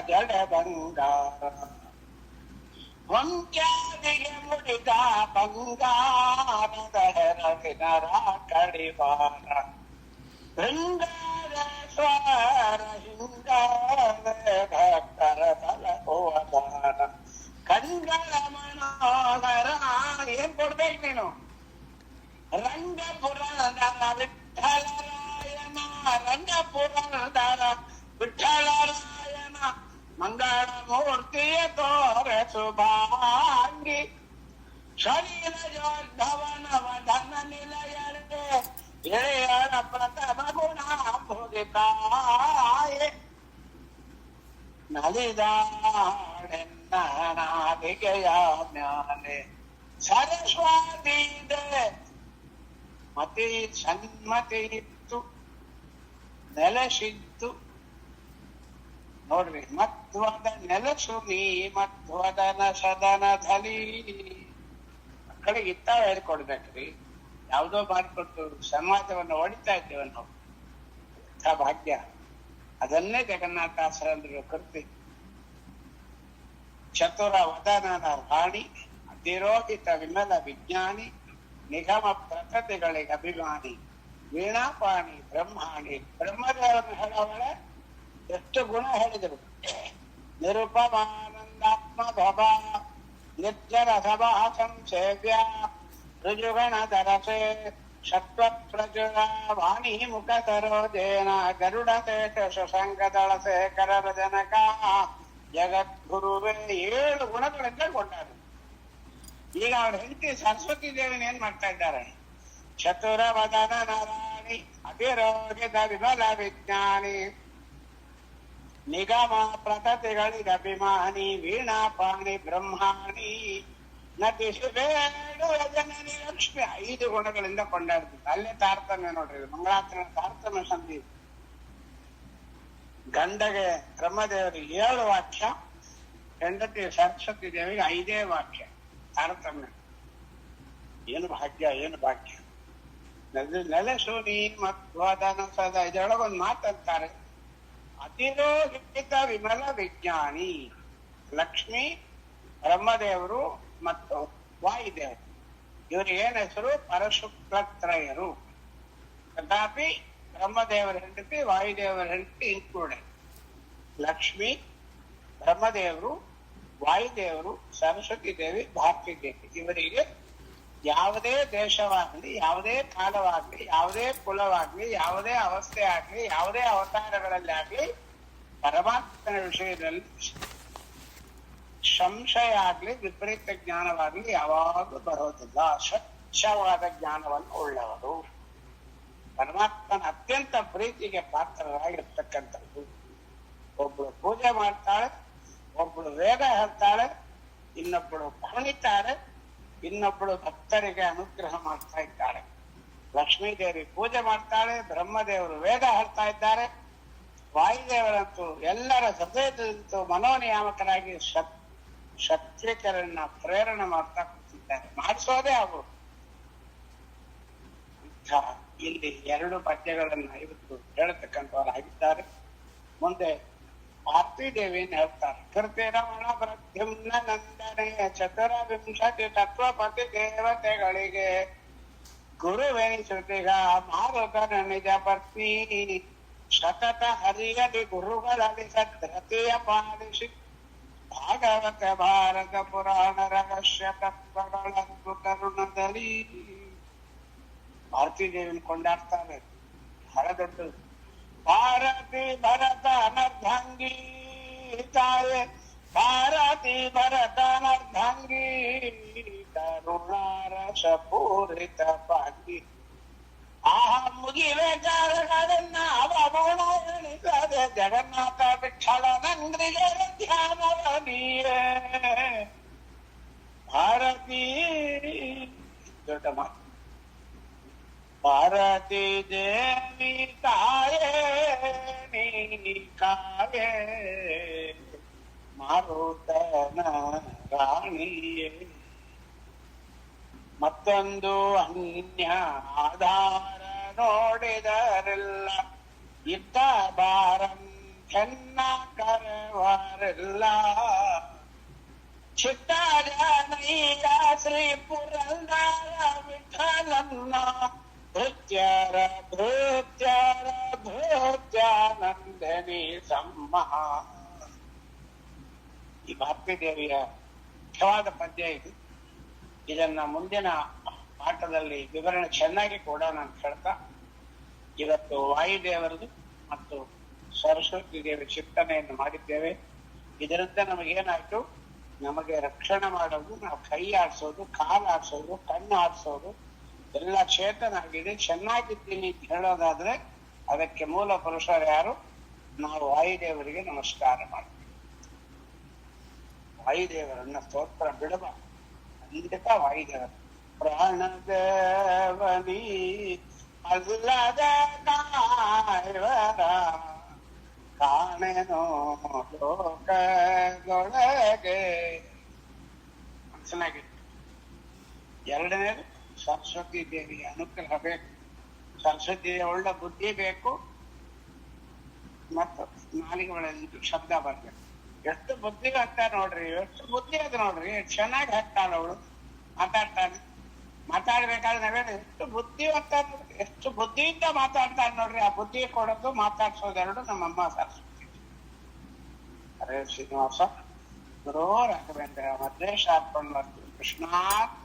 ಜಡ ಬಂಗಾರ ವಂಕ್ಯಾದಿಗೆ ಮುಡಿದ ಬಂಗಾರದ ಹೆರವಿನರ ಕಡಿವಾರ ಶೃಂಗಾರ ಸ್ವಾರ ಹಿಂಗಾರ ಭಕ್ತರ ತಲಪೋದಾರ ಕಣ್ಗಳ ಮನೋಹರ ಏನ್ ಕೊಡ್ಬೇಕು ನೀನು ರಂಗಪುರದ ವಿಠಲರಾಯನ ರಂಗಪುರದ ವಿಠಲರಾಯನ ಮಂಗಳ ಮೂರ್ತಿಯ ತೋರ ಶುಭಾಂಗಿ ಶರೀರ ಯೋಧವನವ ಧನ ನಿಲಯರೇ ಎಳೆಯರ ಪ್ರಥಮ ಗುಣ ಭೋಗಿತಾಯೆ ನಲಿದಾಡೆನ್ನ ನಾಲಿಗೆಯ ಮ್ಯಾಲೆ ಸರಸ್ವಾದಿದೆ ಮತಿ ಸನ್ಮತಿ ಇತ್ತು ನೆಲೆಸಿದ್ದು ನೋಡ್ರಿ ಮಧ್ವದ ನೆಲಸು ನೀ ಮಧ್ವದನ ಸದನದಲ್ಲಿ ಮಕ್ಕಳಿಗೆ ಇತ್ತ ಹೇಳ್ಕೊಡ್ಬೇಕ್ರಿ ಯಾವ್ದೋ ಮಾಡಿಕೊಟ್ಟು ಸಮಾಜವನ್ನು ಹೊಡಿತಾ ಇದ್ದೇವೆ ನಾವು ಭಾಗ್ಯ ಅದನ್ನೇ ಜಗನ್ನಾಥಾಸರಂದ್ರು ಕರ್ತಿ ಚತುರ ವದನನ ರಾಣಿ ಅತಿರೋಹಿತ ವಿಮಲ ವಿಜ್ಞಾನಿ ನಿಗಮ ಪ್ರಕೃತಿಗಳಿಗೆ ಅಭಿಮಾನಿ ವೀಣಾಪಾಣಿ ಬ್ರಹ್ಮಾಣಿ ಬ್ರಹ್ಮದೇವರನ್ನು ಹೇಳೋವಳೆ ಎಷ್ಟು ಗುಣ ಹೇಳಿದರು ನಿರುಪಮಾನಂದಾತ್ಮ ಭವ ನಿರ್ಜರ ಸಭಾ ಸಂಸೇವ್ಯ ಋಜುಗಣ ದರಸೆ ಸತ್ವ ಪ್ರಜುರ ವಾಣಿ ಮುಖ ಸರೋಜೇನ ಗರುಡ ಶೇಷ ಶಶಾಂಕ ದಳಸೆ ಕರರ ಜನಕ ಜಗದ್ಗುರುವೇ 7 ಗುಣಗಳಿಂದ ಕೊಂಡಾರು. ಈಗ ಅವ್ರ ಹೆಂಡತಿ ಸರಸ್ವತಿ ದೇವಿನ ಏನ್ ಮಾಡ್ತಾ ಇದ್ದಾರೆ? ಚತುರ ವದನ ನಾರಾಯಣಿ ಅಭಿರೋಹಿತ ವಿಮಲ ವಿಜ್ಞಾನಿ ನಿಗಮ ಪ್ರಕೃತಿಗಳಿಗೆ ಅಭಿಮಾನಿ ವೀಣಾಪಾಣಿ ಬ್ರಹ್ಮಾಣಿ ನಟಿಸಿ ಬೇಡು ಜನನಿ ಲಕ್ಷ್ಮಿ 5 ಗುಣಗಳಿಂದ ಕೊಂಡಾಡ್ತಿತ್ತು. ಅಲ್ಲೇ ತಾರತಮ್ಯ ನೋಡ್ರಿ, ಮಂಗಳಾಚರಣ ತಾರತಮ್ಯ ಸಂಧಿ. ಗಂಡಗೆ ಬ್ರಹ್ಮದೇವರಿಗೆ 7 ವಾಕ್ಯ, ಹೆಂಡತಿ ಸರಸ್ವತಿ ದೇವಿಗೆ 5 ವಾಕ್ಯ ತಾರತಮ್ಯ. ಏನು ಭಾಗ್ಯ, ಏನು ಭಾಗ್ಯ. ನೆಲೆಸು ಮಧ್ವದನ ಸದಾ ಇದರೊಳಗೊಂದು ಮಾತಂತಾರೆ, ಅತಿರೋಹಿತ ವಿಮಲ ವಿಜ್ಞಾನಿ. ಲಕ್ಷ್ಮಿ, ಬ್ರಹ್ಮದೇವರು ಮತ್ತು ವಾಯುದೇವರು, ಇವ್ರಿಗೆ ಏನ್ ಹೆಸರು? ಪರಶುಕ್ಲತ್ರಯರು. ತಥಾಪಿ ಬ್ರಹ್ಮದೇವರ ಹೆಂಡತಿ ವಾಯುದೇವರ ಹೆಂಡತಿ ಇನ್ಕ್ಲೂಡೆಡ್. ಲಕ್ಷ್ಮಿ, ಬ್ರಹ್ಮದೇವರು, ವಾಯುದೇವರು, ಸರಸ್ವತಿ ದೇವಿ, ಭಾರತೀ ದೇವಿ. ಇವರಿಗೆ ಯಾವುದೇ ದೇಶವಾಗ್ಲಿ, ಯಾವುದೇ ಕಾಲವಾಗ್ಲಿ, ಯಾವುದೇ ಕುಲವಾಗ್ಲಿ, ಯಾವುದೇ ಅವಸ್ಥೆ ಆಗ್ಲಿ, ಯಾವುದೇ ಅವತಾರಗಳಲ್ಲಿ ಆಗ್ಲಿ ಪರಮಾತ್ಮನ ವಿಷಯದಲ್ಲಿ ಸಂಶಯ ಆಗ್ಲಿ, ವಿಪರೀತ ಜ್ಞಾನವಾಗ್ಲಿ ಯಾವಾಗಲೂ ಬರೋದಿಲ್ಲ. ಸ್ವಚ್ಛವಾದ ಜ್ಞಾನವನ್ನು ಉಳ್ಳವರು, ಪರಮಾತ್ಮನ ಅತ್ಯಂತ ಪ್ರೀತಿಗೆ ಪಾತ್ರರಾಗಿರ್ತಕ್ಕಂಥದ್ದು. ಒಬ್ಬಳು ಪೂಜೆ ಮಾಡ್ತಾಳೆ, ಒಬ್ಬಳು ವೇದ ಹೇಳ್ತಾಳೆ, ಇನ್ನೊಬ್ಬಳು ಕುಣಿತಾಳೆ, ಇನ್ನೊಬ್ಬಳು ಭಕ್ತರಿಗೆ ಅನುಗ್ರಹ ಮಾಡ್ತಾ ಇದ್ದಾರೆ. ಲಕ್ಷ್ಮೀದೇವಿ ಪೂಜೆ ಮಾಡ್ತಾಳೆ, ಬ್ರಹ್ಮದೇವರು ವೇದ ಹೇಳ್ತಾ ಇದ್ದಾರೆ, ವಾಯುದೇವರಂತೂ ಎಲ್ಲರ ಹೃದಯದಂತೂ ಮನೋನಿಯಾಮಕರಾಗಿ ಸತ್ವಿಕರನ್ನ ಪ್ರೇರಣೆ ಮಾಡ್ತಾ ಕೂತಿದ್ದಾರೆ. ಮಾಡಿಸೋದೇ ಅವರು. ಇಲ್ಲಿ 2 ಪದ್ಯಗಳನ್ನ ಇವತ್ತು ಹೇಳತಕ್ಕಂಥವ್ರು ಆಗಿದ್ದಾರೆ. ಮುಂದೆ ಭಾರತೀ ದೇವಿಯನ್ನು ಹೇಳ್ತಾರೆ. ಕೃತಿರಮಣ ಪ್ರದ್ಯುಮ್ನ ನಂದನೆ ಚತುರವಿಂಶತಿ ತತ್ವಪತಿ ದೇವತೆಗಳಿಗೆ ಗುರುವೆನಿಸುತ್ತೀಗ ಮಾರುತನ ನಿಜ ಪತ್ನಿ ಸತತ ಹರಿಯಲಿ ಗುರುಗಳಲ್ಲಿ ಸದ್ರತೆಯ ಪಾಲಿಸಿ ಭಾಗವತ ಭಾರತ ಪುರಾಣ ರಹಸ್ಯ ತತ್ವಗಳನ್ನು ಕರುಣದಲ್ಲಿ ಭಾರತೀ ದೇವಿನ ಕೊಂಡಾಡ್ತಾರೆ. ಬಹಳ ದೊಡ್ಡದು. ಭಾರತಿ ಭರತ ಅನರ್ಧಾಂಗಿ ತಾಯೆ, ಭಾರತಿ ಭರತ ಅನರ್ಧಾಂಗಿ ಕರುಣಾರಸ ಪೂರಿತ ಪಾಂಗಿ. ಮುಗಿಬೇಕಾದನ್ನ ಅವಮಾನ ಎಣಿಸದೆ ಜಗನ್ನಾಥ ವಿಠಲ ನಂದ್ರಿಗೆ ಧ್ಯಾನವನಿಯೇ ಭಾರತೀ. ದೊಡ್ಡ ಮಾತು. ಭಾರತೀ ದೇವಿ ಕಾಯೇ ನೀ ಕಾಯೇ ಮಾರುತನ ರಾಣಿಯೇ. ಮತ್ತೊಂದು ಅನ್ಯ ಆಧಾರ ನೋಡಿದರೆಲ್ಲ ಇದ್ದ ಬಾರಂ ಚೆನ್ನ ಕರವರೆಲ್ಲ. ಚಿತ್ತ ಜನೈಯ ಶ್ರೀ ಪುರಂದರ ವಿಠಲನ್ನ ಭೃತ್ಯರ ಭೃತ್ಯರ ಭೃತ್ಯಾನಂದನಿ ಸಮ್ಮಹ. ಈ ಭಾರತೀ ದೇವಿಯ ಮುಖ್ಯವಾದ ಪದ್ಯ ಇದು. ಇದನ್ನ ಮುಂದಿನ ಪಾಠದಲ್ಲಿ ವಿವರಣೆ ಚೆನ್ನಾಗಿ ಕೂಡ ನಾನು ಹೇಳ್ತಾ, ಇವತ್ತು ವಾಯುದೇವರದು ಮತ್ತು ಸರಸ್ವತಿ ದೇವಿ ಚಿಂತನೆಯನ್ನು ಮಾಡಿದ್ದೇವೆ. ಇದರಿಂದ ನಮಗೇನಾಯ್ತು, ನಮಗೆ ರಕ್ಷಣೆ ಮಾಡೋದು, ನಾವು ಕೈ ಆಡಿಸೋದು, ಕಾಲು ಆಡಿಸೋದು, ಕಣ್ಣು ಆಡಿಸೋದು ಎಲ್ಲ ಚೇತನಾಗಿದೆ, ಚೆನ್ನಾಗಿದ್ದೀನಿ ಅಂತ ಹೇಳೋದಾದ್ರೆ ಅದಕ್ಕೆ ಮೂಲ ಪುರುಷರು ಯಾರು? ನಾವು ವಾಯುದೇವರಿಗೆ ನಮಸ್ಕಾರ ಮಾಡ್ತೀವಿ. ವಾಯುದೇವರನ್ನ ಸ್ತೋತ್ರ ಬಿಡಬಾರ್ದು, ಖಂಡಿತ ವಾಯುದೇವರು. ಪ್ರಾಣದೇವನಿ ಅಲ್ಲದ ನಾಯವರ ಕಾಣೆನೋ ಲೋಕದೊಳಗೆ. ಚೆನ್ನಾಗಿದೆ. ಎರಡನೇದು ಸರಸ್ವತಿ ದೇವಿಯ ಅನುಗ್ರಹ ಬೇಕು. ಸರಸ್ವತಿ ಒಳ್ಳೆ ಬುದ್ಧಿ ಬೇಕು ಮತ್ತು ನಾಲಿಗೆ ಒಳಗೆ ಶಬ್ದ ಬರ್ಬೇಕು. ಎಷ್ಟು ಬುದ್ಧಿ ಹಾಕ್ತಾರ ನೋಡ್ರಿ, ಎಷ್ಟು ಬುದ್ಧಿ ಅದ ನೋಡ್ರಿ, ಎಷ್ಟು ಚೆನ್ನಾಗಿ ಹಾಕ್ತಾಳ ಅವಳು. ಮಾತಾಡ್ಬೇಕಾದ್ರೆ ನಾವೇನು ಎಷ್ಟು ಬುದ್ಧಿವಂತ, ಎಷ್ಟು ಬುದ್ಧಿಯಿಂದ ಮಾತಾಡ್ತಾಳೆ ನೋಡ್ರಿ. ಆ ಬುದ್ಧಿ ಕೊಡೋದು ಮಾತಾಡ್ಸೋದೆರಡು ನಮ್ಮಮ್ಮ ಸರಸ್ವತಿ. ಹರೇ ಶ್ರೀನಿವಾಸ ಗುರು ರಾಘವೇಂದ್ರ ಮದ್ರೇಶ್ ಆತ್ಮ ಕೃಷ್ಣಾತ್